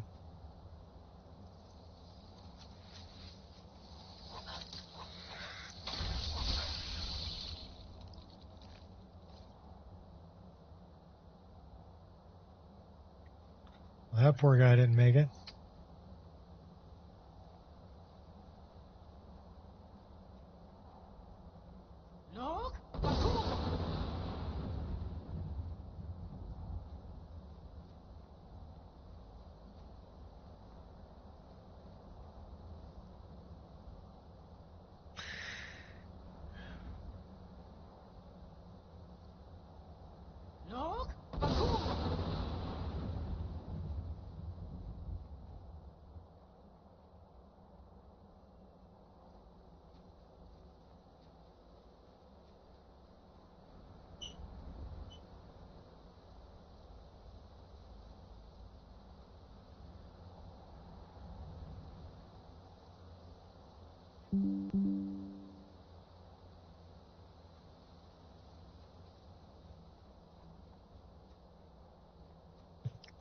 Well, that poor guy didn't make it.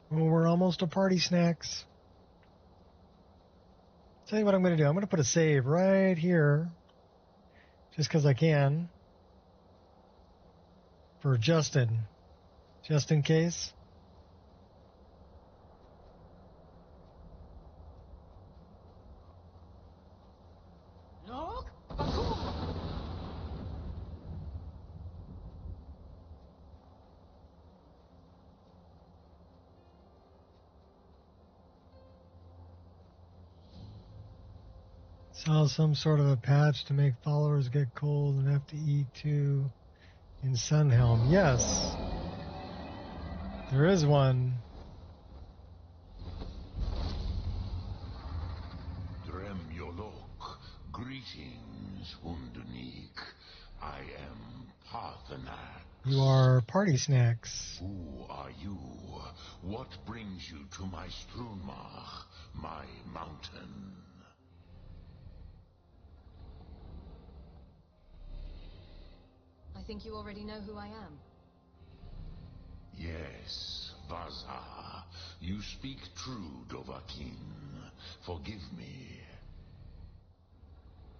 Well, we're almost to party snacks. Tell you what I'm going to do. I'm going to put a save right here, just because I can, for Justin, just in case. Look! Saw some sort of a patch to make followers get cold and FTE2 in Sunhelm. Yes, there is one. Drem Yolok, greetings, Undunik. I am Parthenax. You are party snacks. Who are you? What brings you to my Strunmach, my mountain? I think you already know who I am. Yes, Vaza. You speak true, Dovahkiin. Forgive me.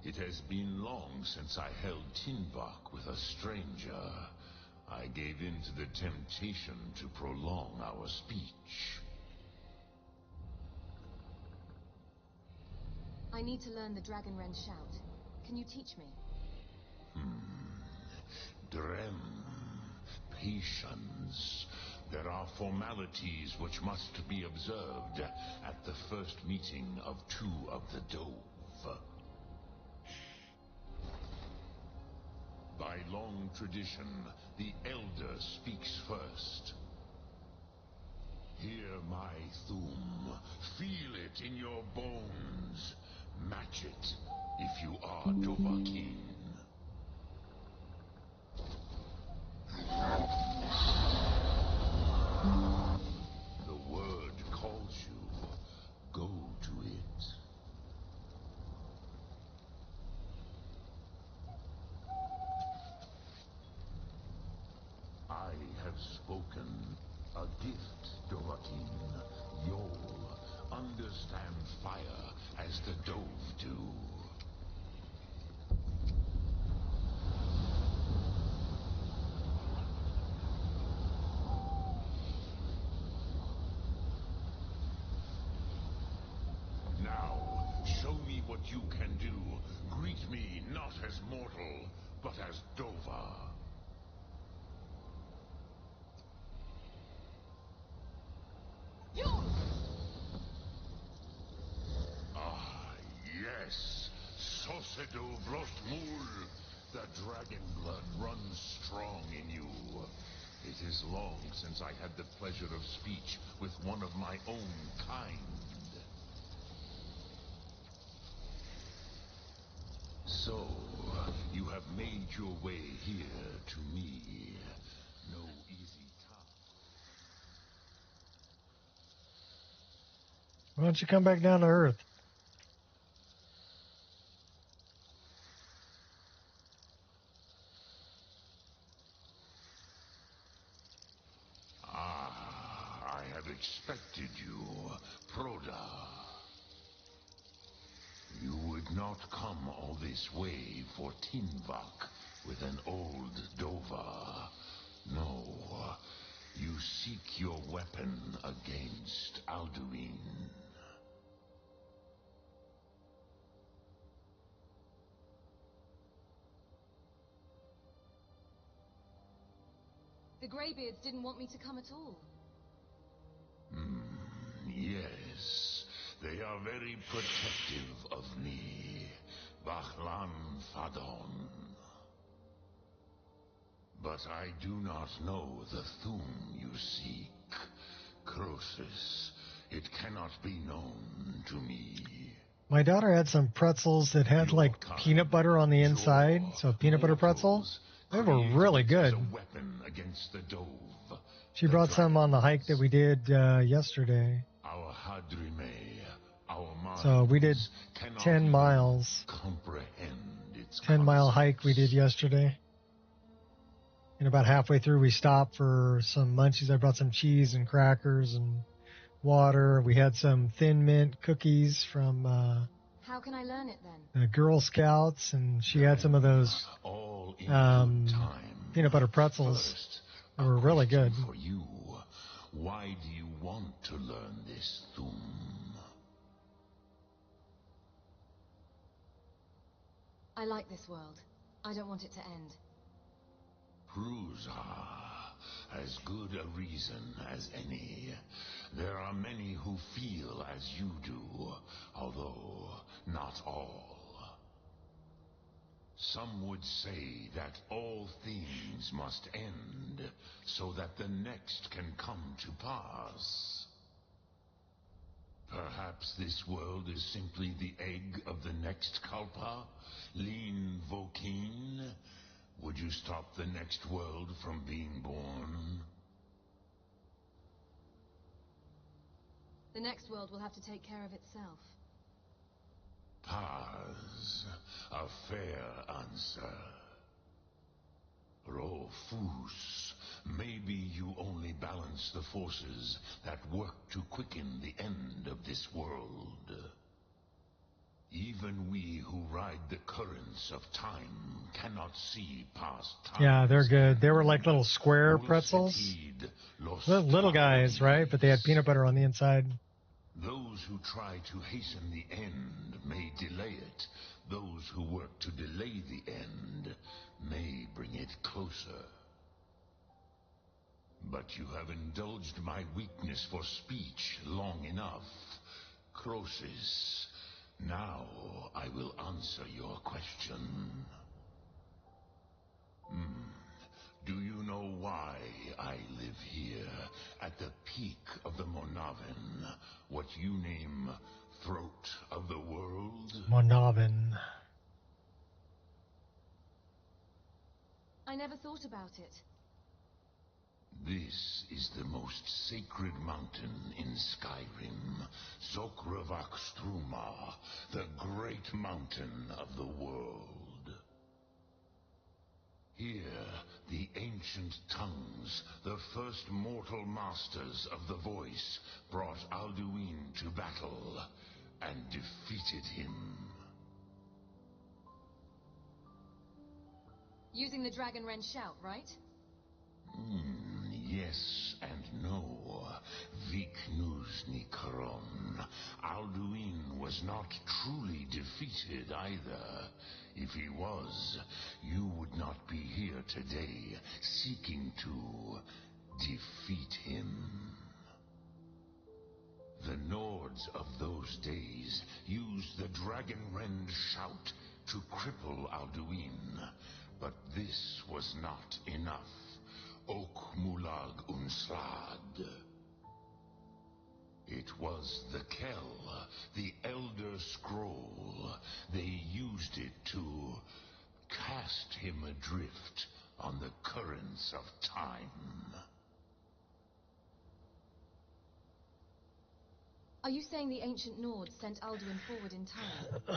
It has been long since I held Tinvak with a stranger. I gave in to the temptation to prolong our speech. I need to learn the Dragonren shout. Can you teach me? Drem, patience. There are formalities which must be observed at the first meeting of two of the Dove. By long tradition, the elder speaks first. Hear my Thum. Feel it in your bones. Match it if you are Dovahkiin. The word calls you. Go to it. I have spoken. A gift, Dovahkiin. You'll understand fire as the Dove do. Now, show me what you can do. Greet me not as mortal, but as Dova. Ah, yes. Sosedo Vrostmul. The dragon blood runs strong in you. It is long since I had the pleasure of speech with one of my own kind. So, you have made your way here to me. No easy task. Why don't you come back down to Earth? Ah, I have expected you, Proda. You would not come all this way for Tinvak with an old Dova. No, you seek your weapon against Alduin. The Greybeards didn't want me to come at all. Yes, they are very protective of me, Bachlan Fadon. But I do not know the Thum you seek. Croesus, it cannot be known to me. My daughter had some pretzels that had like peanut butter on the inside, so peanut butter pretzel. They were really good. A weapon against the Dove. She brought some on the hike that we did yesterday. Our Hadrime, our minds So we did cannot 10 even miles. comprehend its 10-mile hike we did concepts. yesterday. And about halfway through, we stopped for some munchies. I brought some cheese and crackers and water. We had some Thin Mint cookies from How can I learn it then? the Girl Scouts, and she had some of those All in good time. peanut butter pretzels. First, They a were really question good. for you. Why do you want to learn this, Thum? I like this world. I don't want it to end. Prusa, as good a reason as any. There are many who feel as you do, although not all. Some would say that all things must end, so that the next can come to pass. Perhaps this world is simply the egg of the next Kalpa, Lean Vokeen. Would you stop the next world from being born? The next world will have to take care of itself. Paz, a fair answer. Rofus, maybe you only balance the forces that work to quicken the end of this world. Even we who ride the currents of time cannot see past time. Yeah, they're good. They were like little square pretzels. Little guys, right? But they had peanut butter on the inside. Those who try to hasten the end may delay it. Those who work to delay the end may bring it closer. But you have indulged my weakness for speech long enough. Croesus, now I will answer your question. Do you know why I live here, at the peak of the Monavin, what you name throat of the world? Monavin. I never thought about it. This is the most sacred mountain in Skyrim, Zokravakstruma, the great mountain of the world. Here, the ancient tongues, the first mortal masters of the voice, brought Alduin to battle and defeated him. Using the Dragon Wren shout, right? Yes and no. Viknuzni Karon. Alduin was not truly defeated either. If he was, you would not be here today, seeking to defeat him. The Nords of those days used the Dragon Wren shout to cripple Alduin, but this was not enough. Ok Mulag Unslad. It was the Kell, the Elder Scroll. They used it to cast him adrift on the currents of time. Are you saying the ancient Nords sent Alduin forward in time?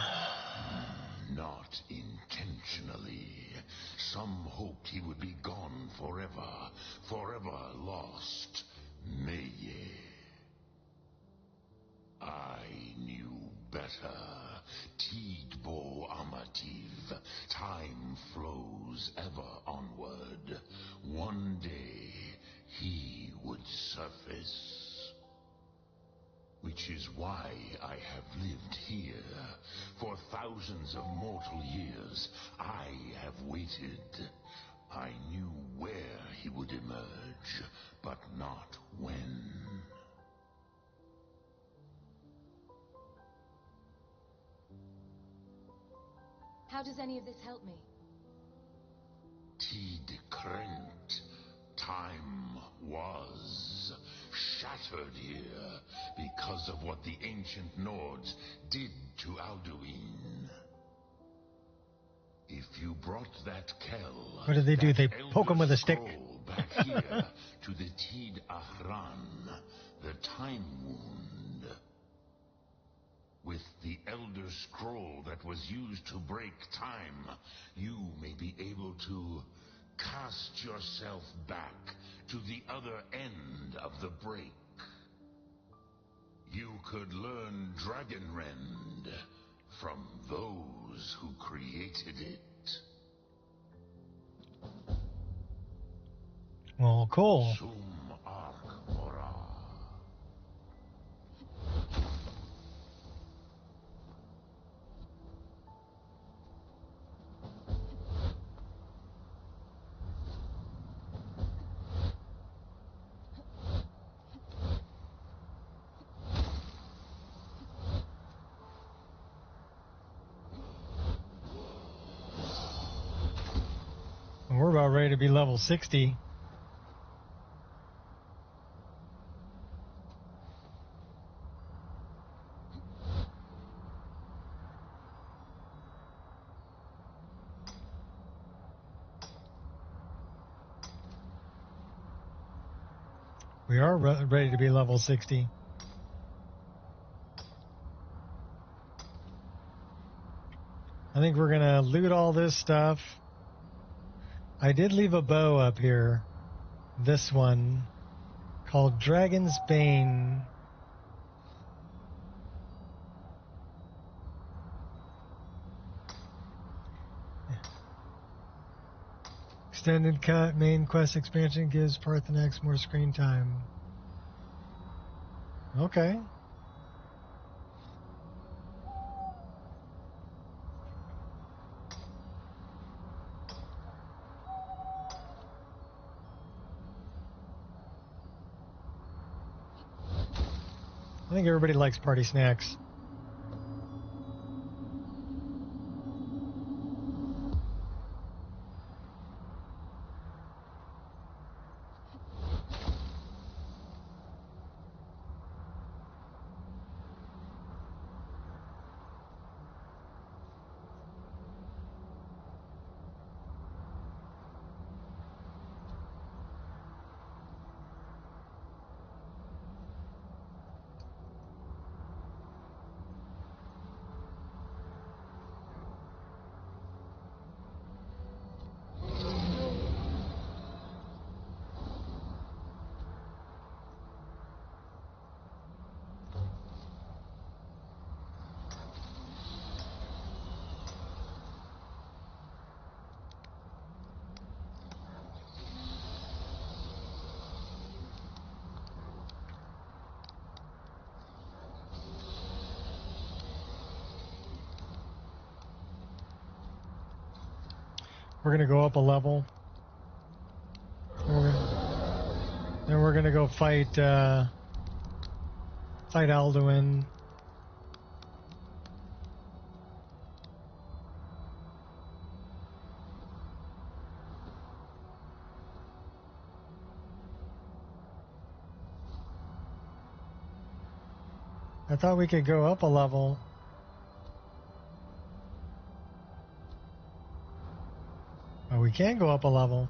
Not intentionally. Some hoped he would be gone forever, forever lost. Meye. I knew better. Tidbo Amativ. Time flows ever onward. One day, he would surface. Which is why I have lived here. For thousands of mortal years, I have waited. I knew where he would emerge, but not when. How does any of this help me? Tid Krent. Time was shattered here because of what the ancient Nords did to Alduin. If you brought that Kell, What did they do? They poke him with a stick. Back here to the Tid Ahran, the Time Wound. With the Elder Scroll that was used to break time, you may be able to cast yourself back to the other end of the break. You could learn Dragonrend from those who created it. Well, cool. Sum Arc Mora. We're about ready to be level 60. We are ready to be level 60. I think we're going to loot all this stuff. I did leave a bow up here. This one, called Dragon's Bane. Extended cut, main quest expansion gives Parthenax more screen time. Okay. I think everybody likes party snacks. We're going to go up a level. Then we're going to go fight Alduin. I thought we could go up a level. Oh, we can go up a level.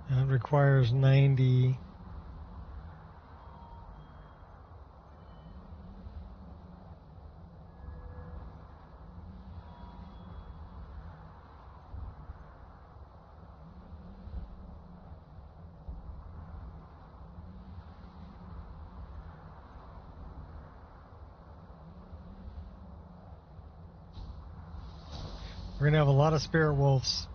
It requires 90. We're going to have a lot of spirit wolves.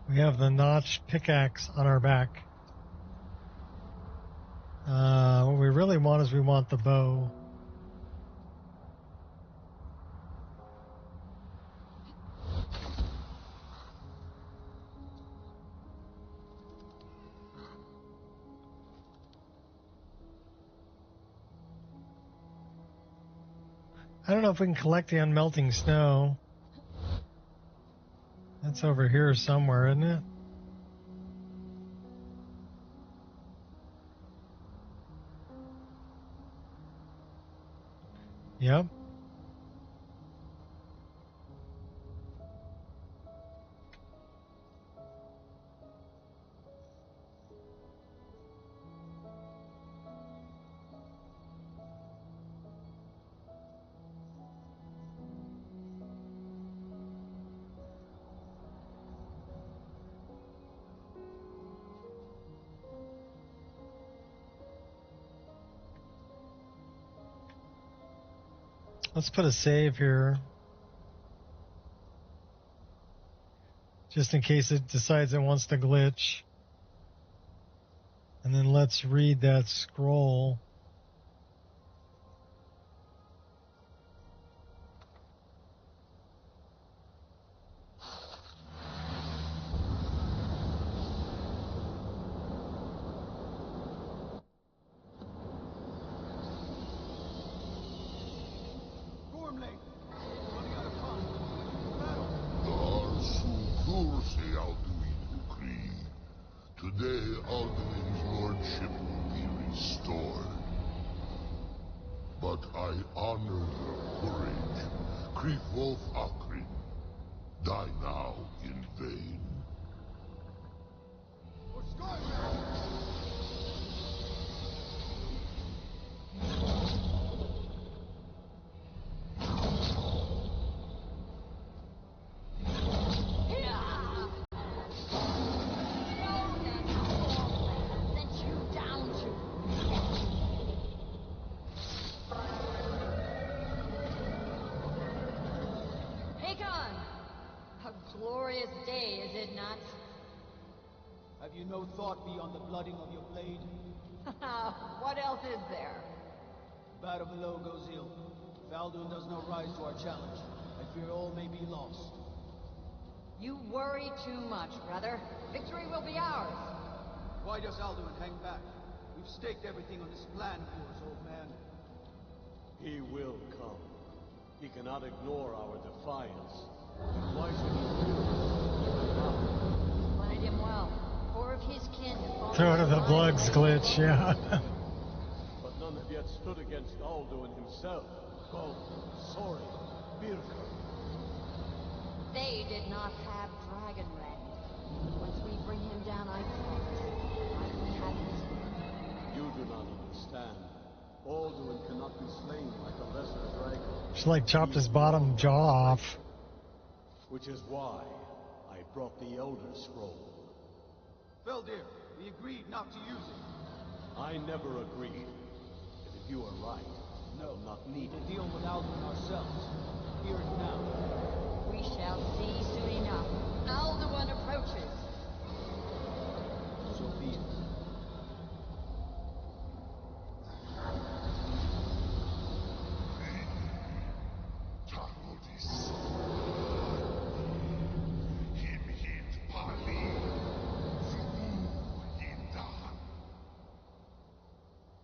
We have the notched pickaxe on our back. What we really want is we want the bow. I don't know if we can collect the unmelting snow. That's over here somewhere, isn't it? Yep. Let's put a save here. Just in case it decides it wants to glitch. And then let's read that scroll. Today, Alduin's lordship will be restored. But I honor your courage. Kriegwolf Akrin, die now in vain. Glorious day, is it not? Have you no thought beyond the blooding of your blade? What else is there? Battle below goes ill. If Alduin does not rise to our challenge, I fear all may be lost. You worry too much, brother. Victory will be ours. Why does Alduin hang back? We've staked everything on this plan of yours, old man. He will come. He cannot ignore our defiance. Why should he do this? Played him well. Four of his kin have fallen. Throw to the plugs glitch, yeah. But none have yet stood against Alduin himself. Go, Sori, Birka. They did not have Dragonland. Once we bring him down, I promise. Like we hadn't. You do not understand. Alduin cannot be slain like a lesser dragon. She like chopped his bottom jaw off. Which is why I brought the Elder Scroll. Feldir, we agreed not to use it. I never agreed. And if you are right, I will not need We'll it. deal with Alduin ourselves. Hear it now. We shall see soon enough. Alduin approaches. So be it.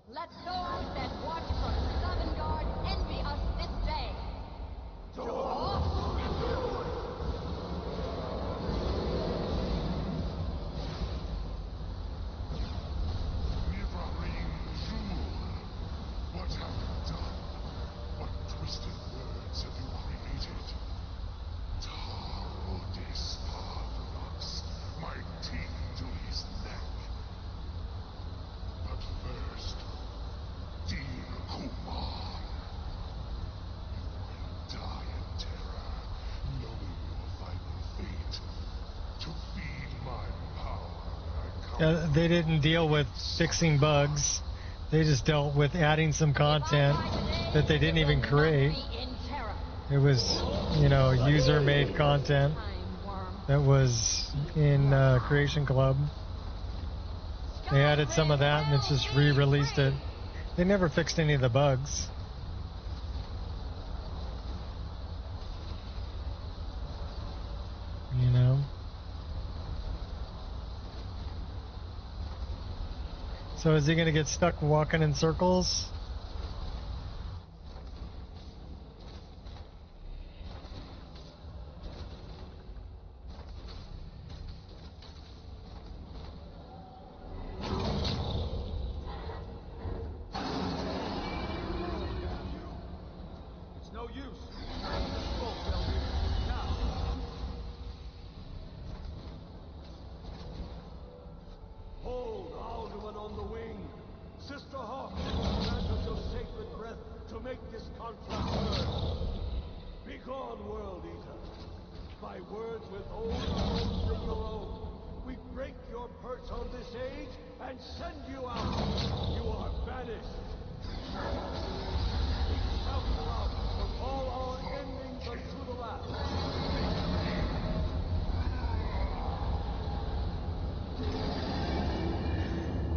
Let those that watch from Sovngarde envy us this day. What have you done? What twisted words have you created? Tarodis Parthenos, my teeth to his neck. But first, dear Kumar, you will die in terror, knowing your final fate. To feed my power, I come. They didn't deal with fixing bugs. They just dealt with adding some content that they didn't even create. It was, you know, user-made content that was in Creation Club. They added some of that and it's just re-released it. They never fixed any of the bugs. You know? So is he going to get stuck walking in circles? It's no use. Scroll, Feldir. Now. Hold Alduin on the wing. Sister Hawk, grant us your sacred breath to make this contract firm. Begone, World Eater. By words with old souls than your own, we break your perch on this age and send you out. You are banished. We shout you out from all our endings unto the last.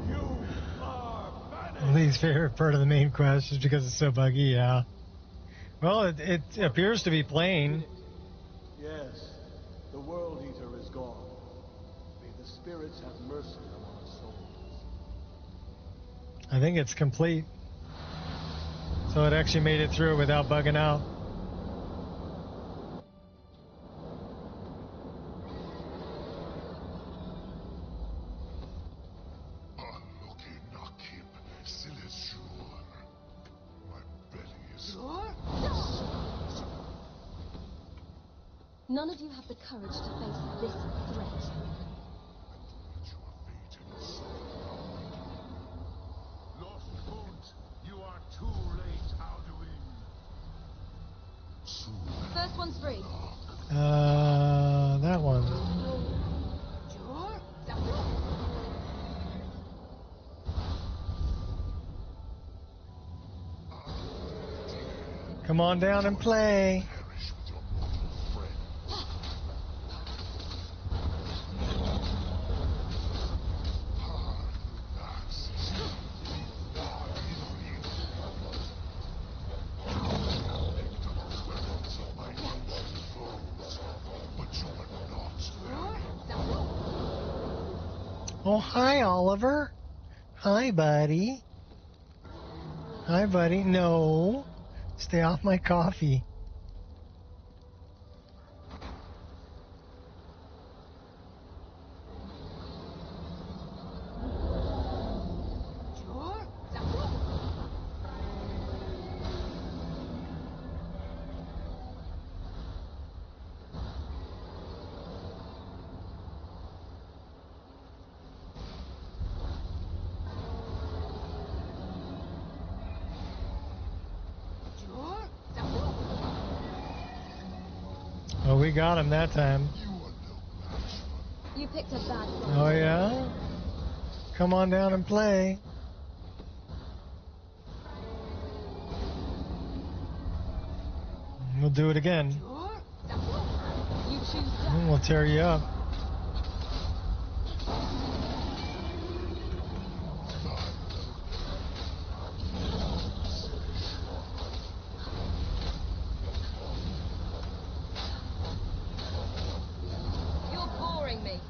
You are banished. Lee's favorite part of the main quest is because it's so buggy, yeah. Well, it appears to be playing. Yes, the World Eater is gone. May the spirits have mercy on our souls. I think it's complete. So it actually made it through without bugging out. Unlucky Nakib, Silesur. My belly is None of you have the courage to face this threat. Let your fate in sorrow. Lost Foot, you are too late, Alduin. Soon First one's free. That one. Come on down and play. perish with your mortal friends. Oh, hi, Oliver. Hi, buddy. Hi, buddy. No. Stay off my coffee. Oh, we got him that time. You picked a bad one. Oh, yeah? Come on down and play. We'll do it again. You choose that. And we'll tear you up. You're boring me.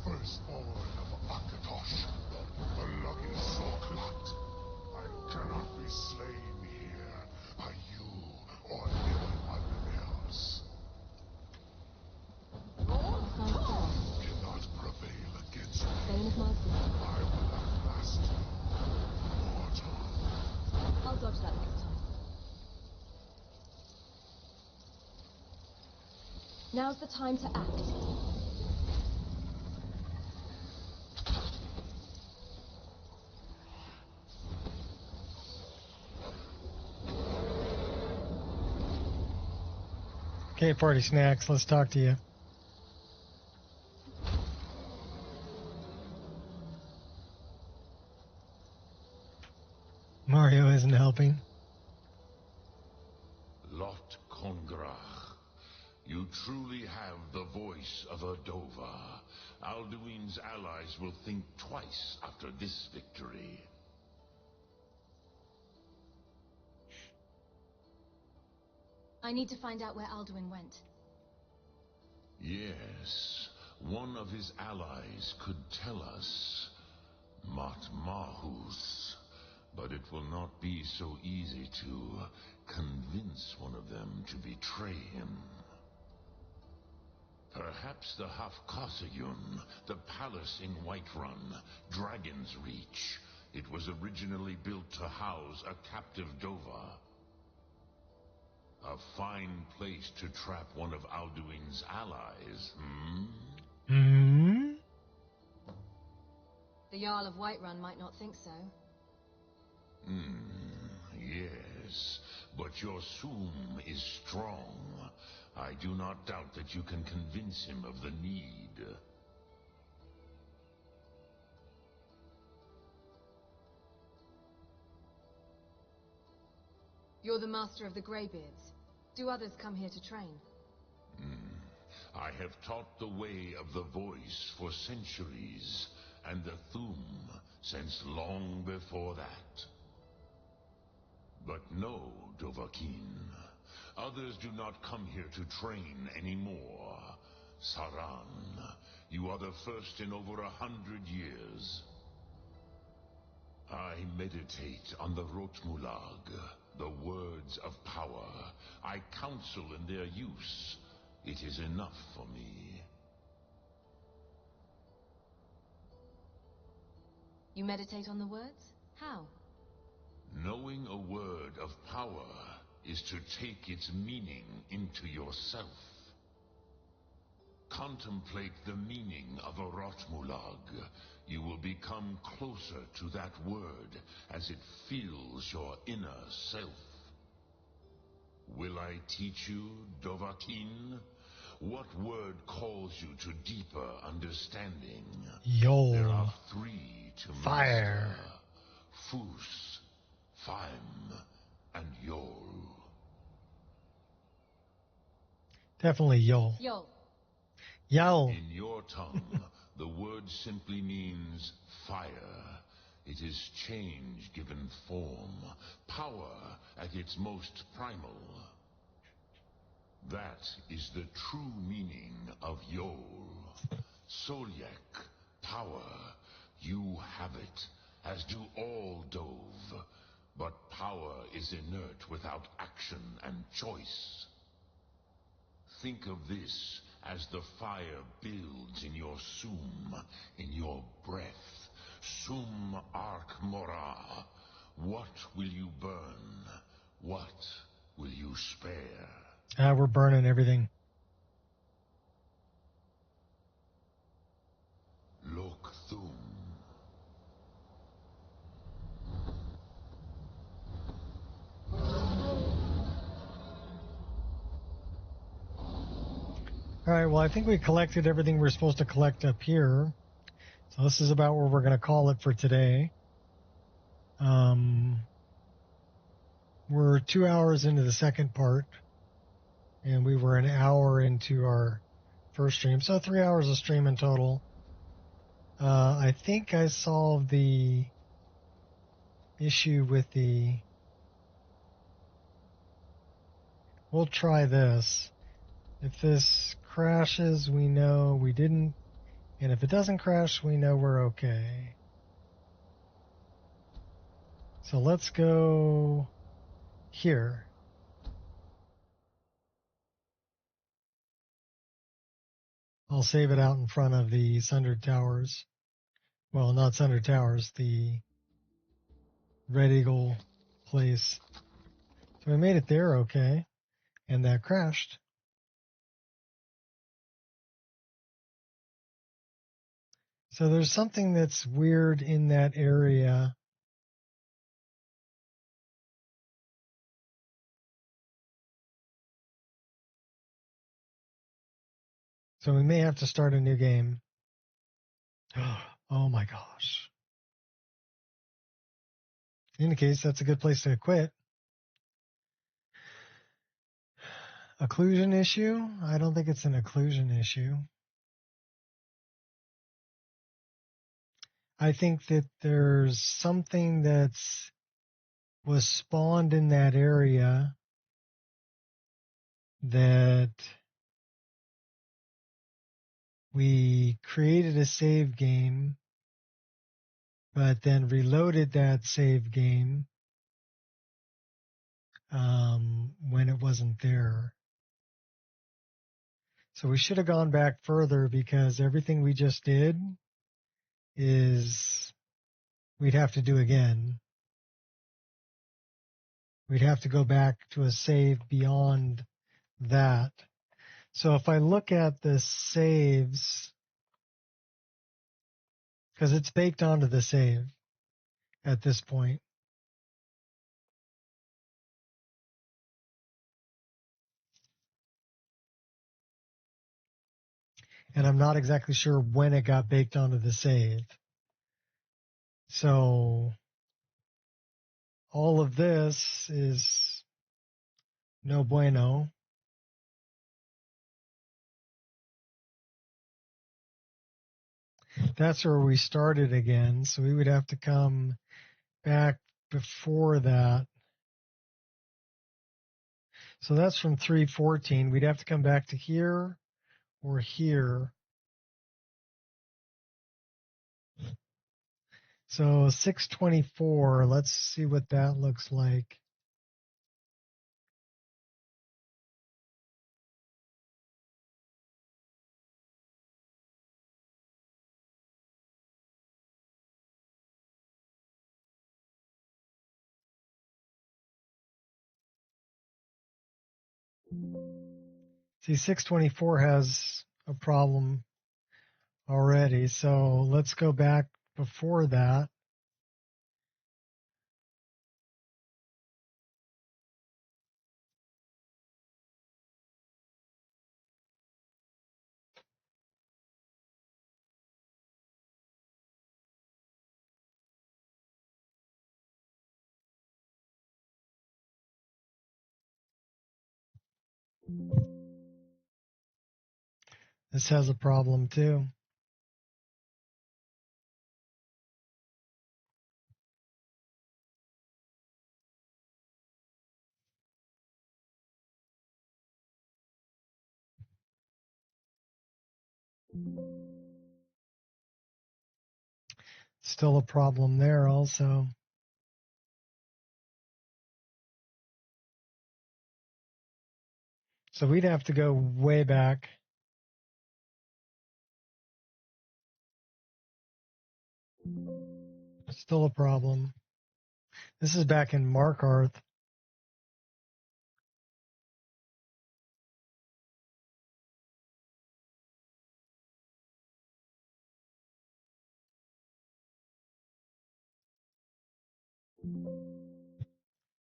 Firstborn of Akatosh, the lucky Sorklat. I cannot be slain here by you or anyone else. Cannot prevail against me. Bane of my blood. I will outlast you, mortal. I'll dodge that next time. Now's the time to act. Okay, Party Snacks, let's talk to you. Mario isn't helping. Lot Kongrach, you truly have the voice of a Dova. Alduin's allies will think twice after this victory. I need to find out where Alduin went. Yes, one of his allies could tell us. Matmahus. But it will not be so easy to convince one of them to betray him. Perhaps the Hafkasayun, the palace in Whiterun, Dragon's Reach. It was originally built to house a captive Dova. A fine place to trap one of Alduin's allies, The Jarl of Whiterun might not think so. Yes, but your Soom is strong. I do not doubt that you can convince him of the need. You're the master of the Greybeards. Do others come here to train? I have taught the way of the voice for centuries, and the Thum since long before that. But no, Dovahkiin. Others do not come here to train anymore. Saran, you are the first in over 100 years. I meditate on the Rotmulag, the words of power. I counsel in their use. It is enough for me. You meditate on the words? How? Knowing a word of power is to take its meaning into yourself. Contemplate the meaning of a Rotmulag. You will become closer to that word as it fills your inner self. Will I teach you, Dovahkiin? What word calls you to deeper understanding? Yol. There are 3 to Fire. master. Fus, Faim, and Yol. Definitely Yol. Yol. Yol. In your tongue, the word simply means fire. It is change given form, power at its most primal. That is the true meaning of Yol. Solyak, power. You have it, as do all Dove. But power is inert without action and choice. Think of this as the fire builds in your sum, in your breath. Sum Arc Mora. What will you burn? What will you spare? We're burning everything. Look Thum. All right, well, I think we collected everything we're supposed to collect up here. So this is about where we're going to call it for today. We're 2 hours into the second part, and we were an hour into our first stream. So 3 hours of stream in total. I think I solved the issue with the... We'll try this. If this crashes, we know we didn't. And if it doesn't crash, we know we're okay. So let's go here. I'll save it out in front of the Sundered Towers. Well, not Sundered Towers, the Red Eagle place. So we made it there okay. And that crashed. So there's something that's weird in that area. So we may have to start a new game. Oh my gosh. In any case, that's a good place to quit. Occlusion issue? I don't think it's an occlusion issue. I think that there's something that's was spawned in that area that we created a save game, but then reloaded that save game when it wasn't there. So we should have gone back further because everything we just did is we'd have to do again. We'd have to go back to a save beyond that. So if I look at the saves, because it's baked onto the save at this point. And I'm not exactly sure when it got baked onto the save. So all of this is no bueno. That's where we started again. So we would have to come back before that. So that's from 314. We'd have to come back to here or here. So 624, let's see what that looks like. See, 624 has a problem already, so let's go back before that. This has a problem too. Still a problem there also. So we'd have to go way back. Still a problem. This is back in Markarth.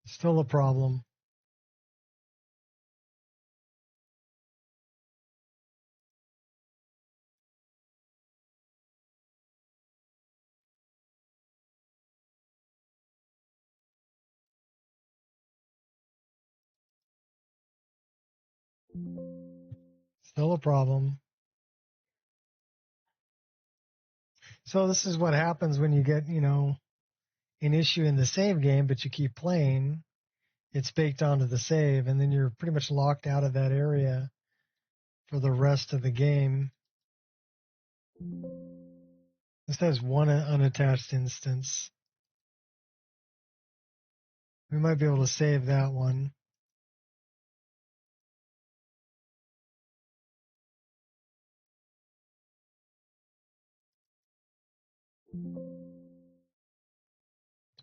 Still a problem. Still a problem. So this is what happens when you get, an issue in the save game, but you keep playing. It's baked onto the save, and then you're pretty much locked out of that area for the rest of the game. This has one unattached instance. We might be able to save that one.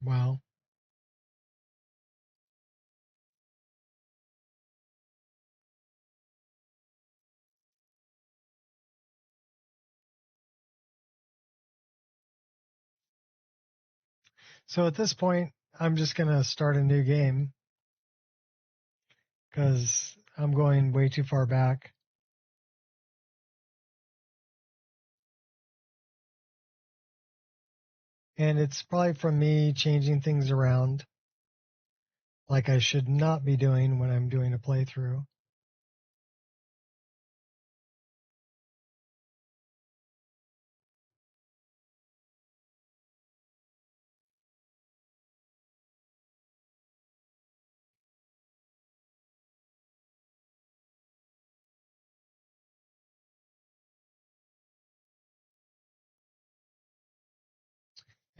Wow. So at this point, I'm just going to start a new game because I'm going way too far back. And it's probably from me changing things around like I should not be doing when I'm doing a playthrough.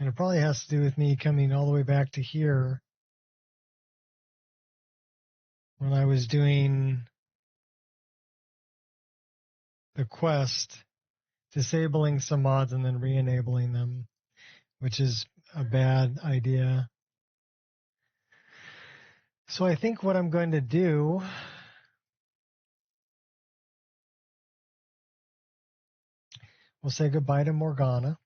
And it probably has to do with me coming all the way back to here when I was doing the quest, disabling some mods and then re-enabling them, which is a bad idea. So I think what I'm going to do we'll say goodbye to Morgana.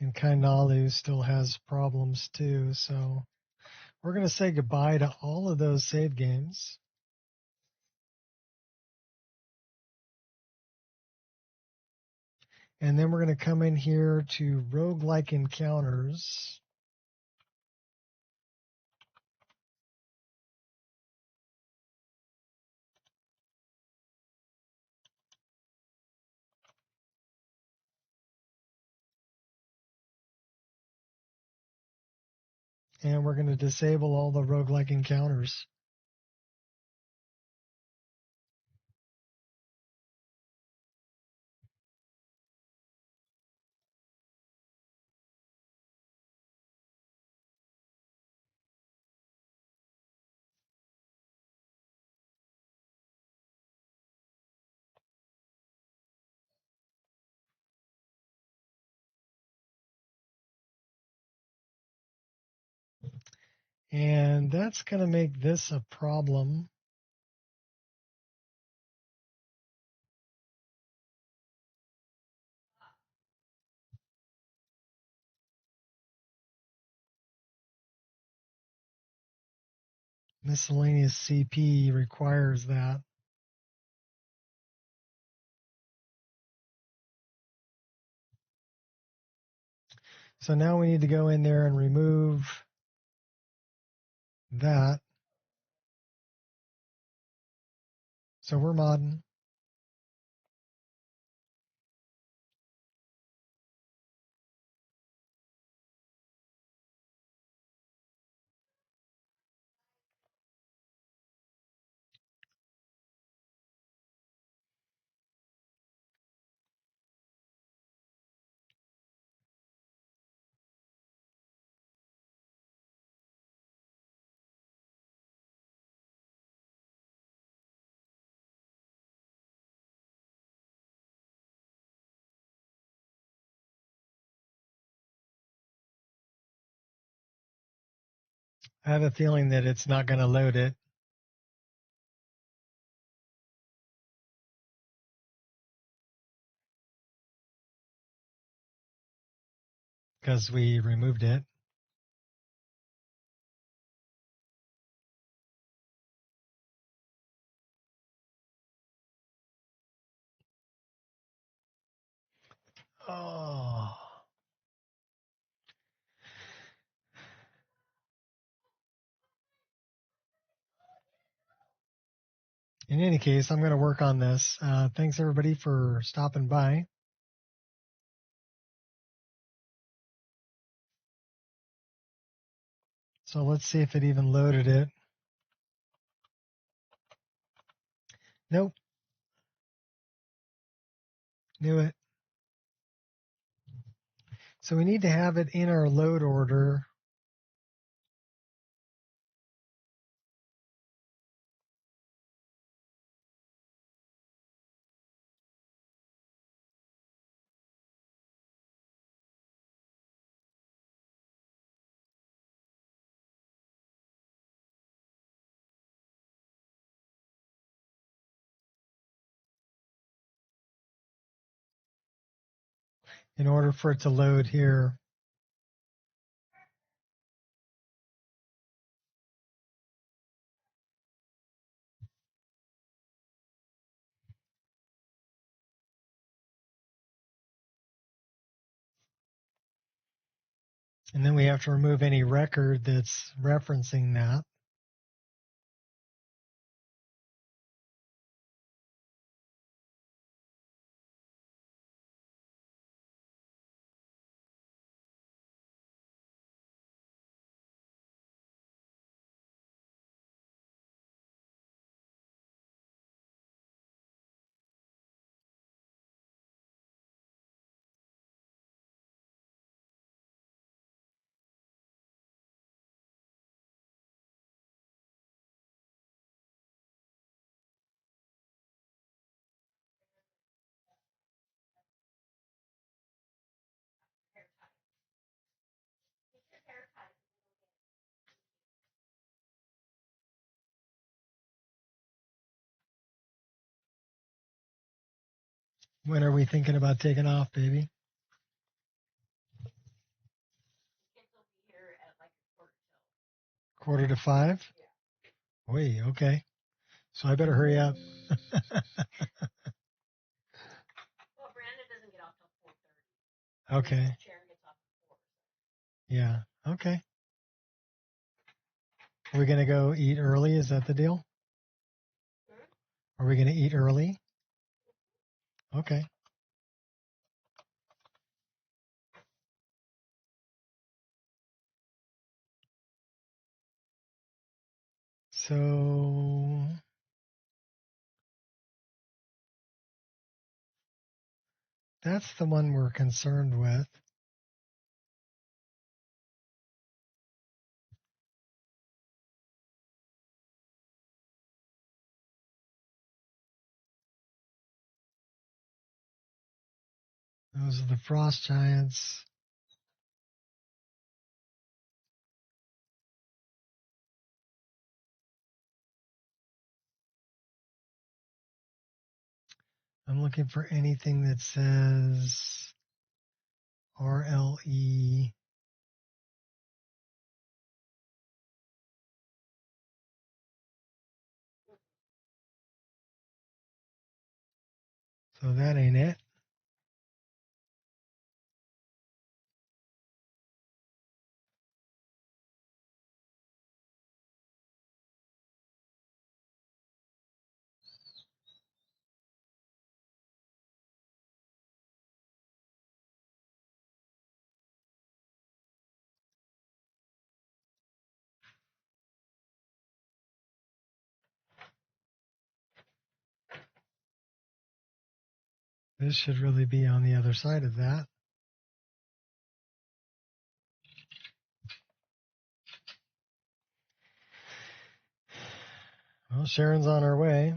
And Kainalu still has problems too, so we're going to say goodbye to all of those save games. And then we're going to come in here to roguelike encounters. And we're going to disable all the roguelike encounters. And that's going to make this a problem. Miscellaneous CP requires that. So now we need to go in there and remove that. So we're modding. I have a feeling that it's not going to load it. Because we removed it. Oh. In any case, I'm going to work on this. Thanks, everybody, for stopping by. So let's see if it even loaded it. Nope. Knew it. So we need to have it in our load order. In order for it to load here. And then we have to remove any record that's referencing that. When are we thinking about taking off, baby? Quarter to 5? Wait, okay. So I better hurry up. Okay. Yeah, okay. We're going to go eat early. Is that the deal? Are we going to eat early? Okay. So that's the one we're concerned with. Those are the frost giants. I'm looking for anything that says RLE. So that ain't it. This should really be on the other side of that. Well, Sharon's on her way.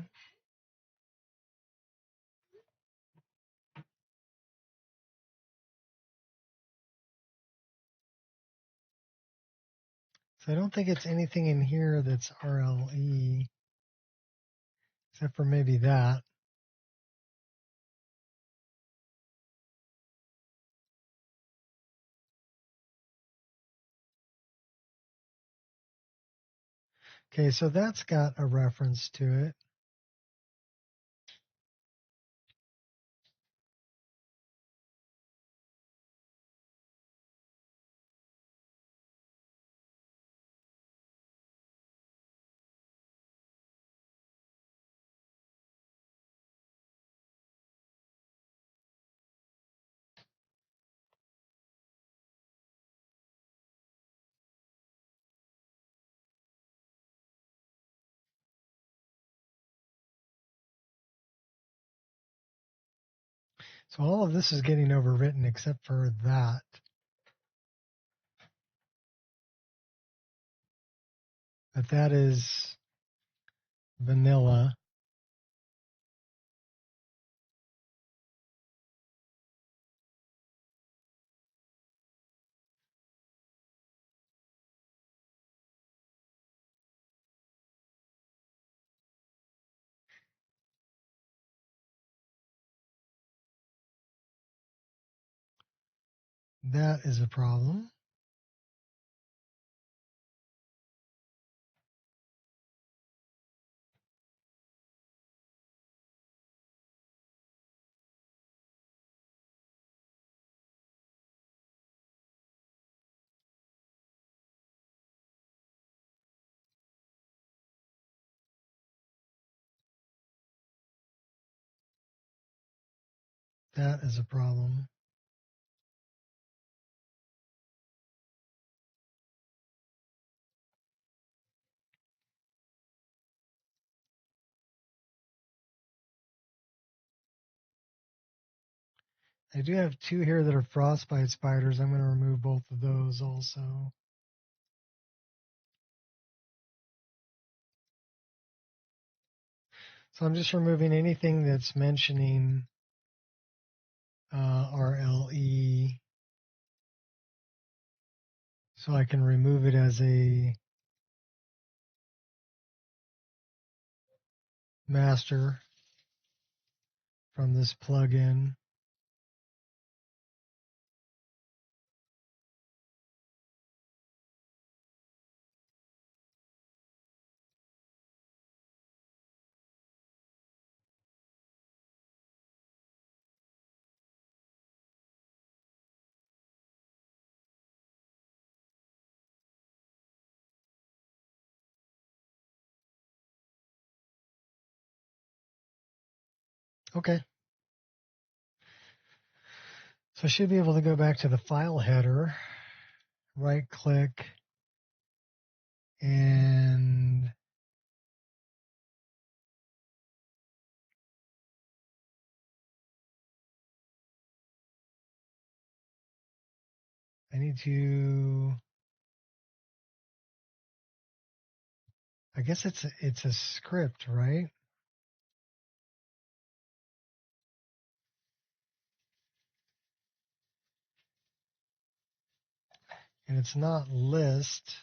So I don't think it's anything in here that's RLE, except for maybe that. Okay, so that's got a reference to it. So all of this is getting overwritten except for that. But that is vanilla. That is a problem. That is a problem. I do have two here that are frostbite spiders. I'm going to remove both of those also. So I'm just removing anything that's mentioning RLE, so I can remove it as a master from this plugin. Okay. So I should be able to go back to the file header, right click, and I need to, I guess it's a script, right? And it's not list.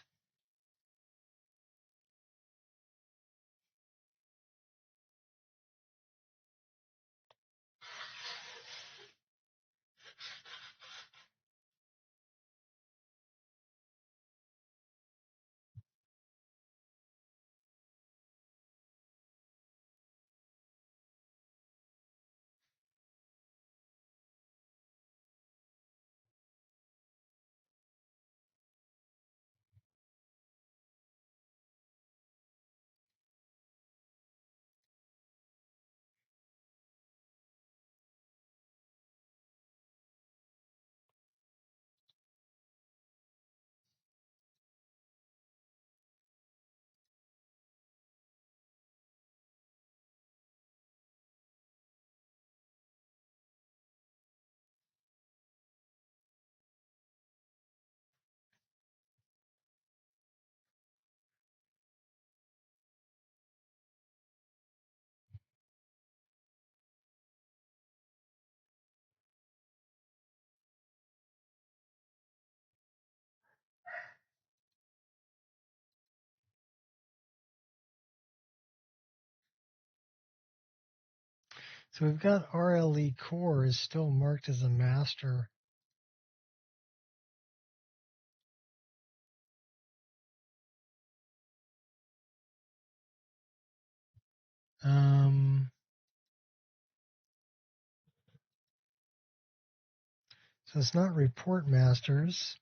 So we've got RLE core is still marked as a master. So it's not report masters.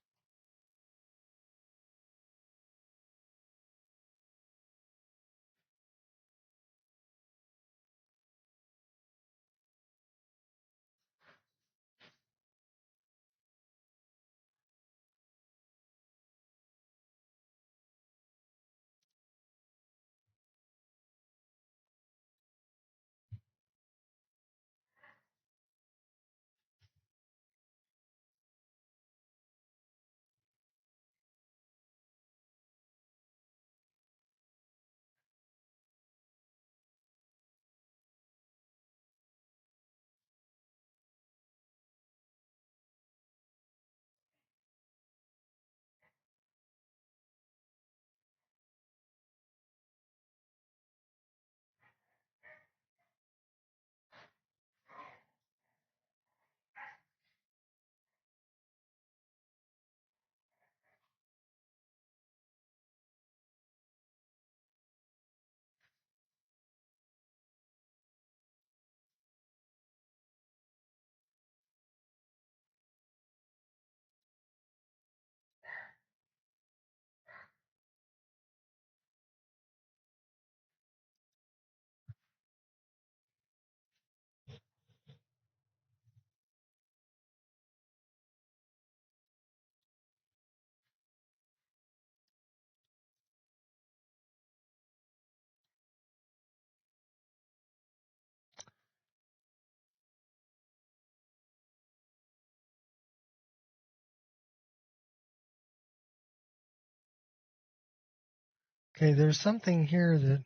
Okay, there's something here that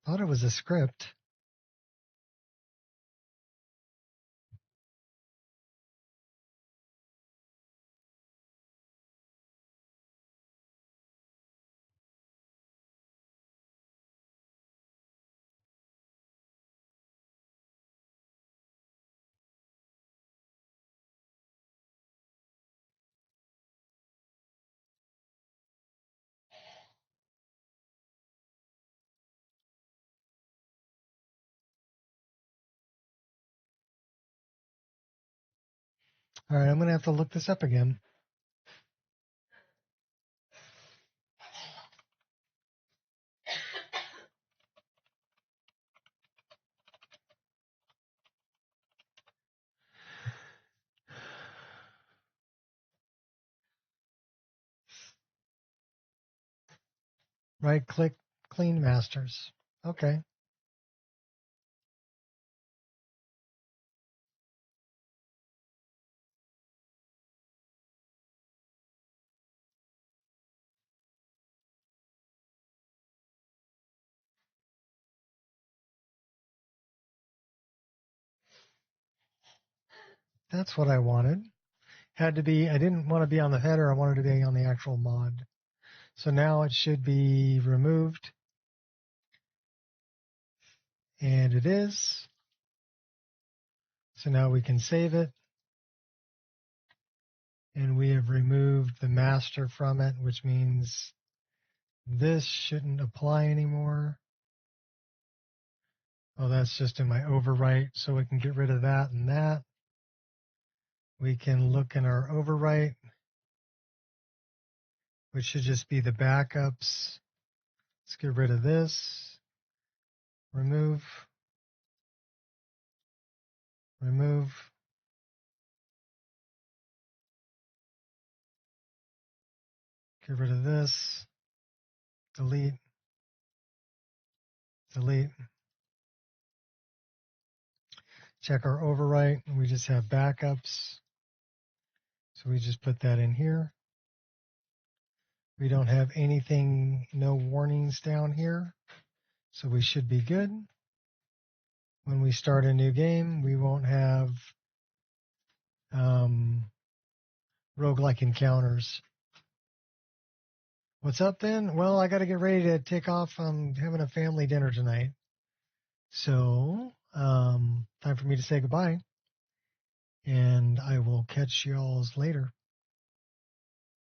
thought it was a script. All right, I'm going to have to look this up again. Right click, clean masters. Okay. That's what I wanted. Had to be, I didn't want to be on the header, I wanted to be on the actual mod. So now it should be removed. And it is. So now we can save it. And we have removed the master from it, which means this shouldn't apply anymore. Oh, that's just in my overwrite, so we can get rid of that and that. We can look in our overwrite, which should just be the backups. Let's get rid of this. Remove. Remove. Get rid of this. Delete. Delete. Check our overwrite. We just have backups. So we just put that in here. We don't have anything, no warnings down here. So we should be good. When we start a new game, we won't have roguelike encounters. What's up then? Well, I got to get ready to take off. I'm having a family dinner tonight. So, time for me to say goodbye. And I will catch y'all later.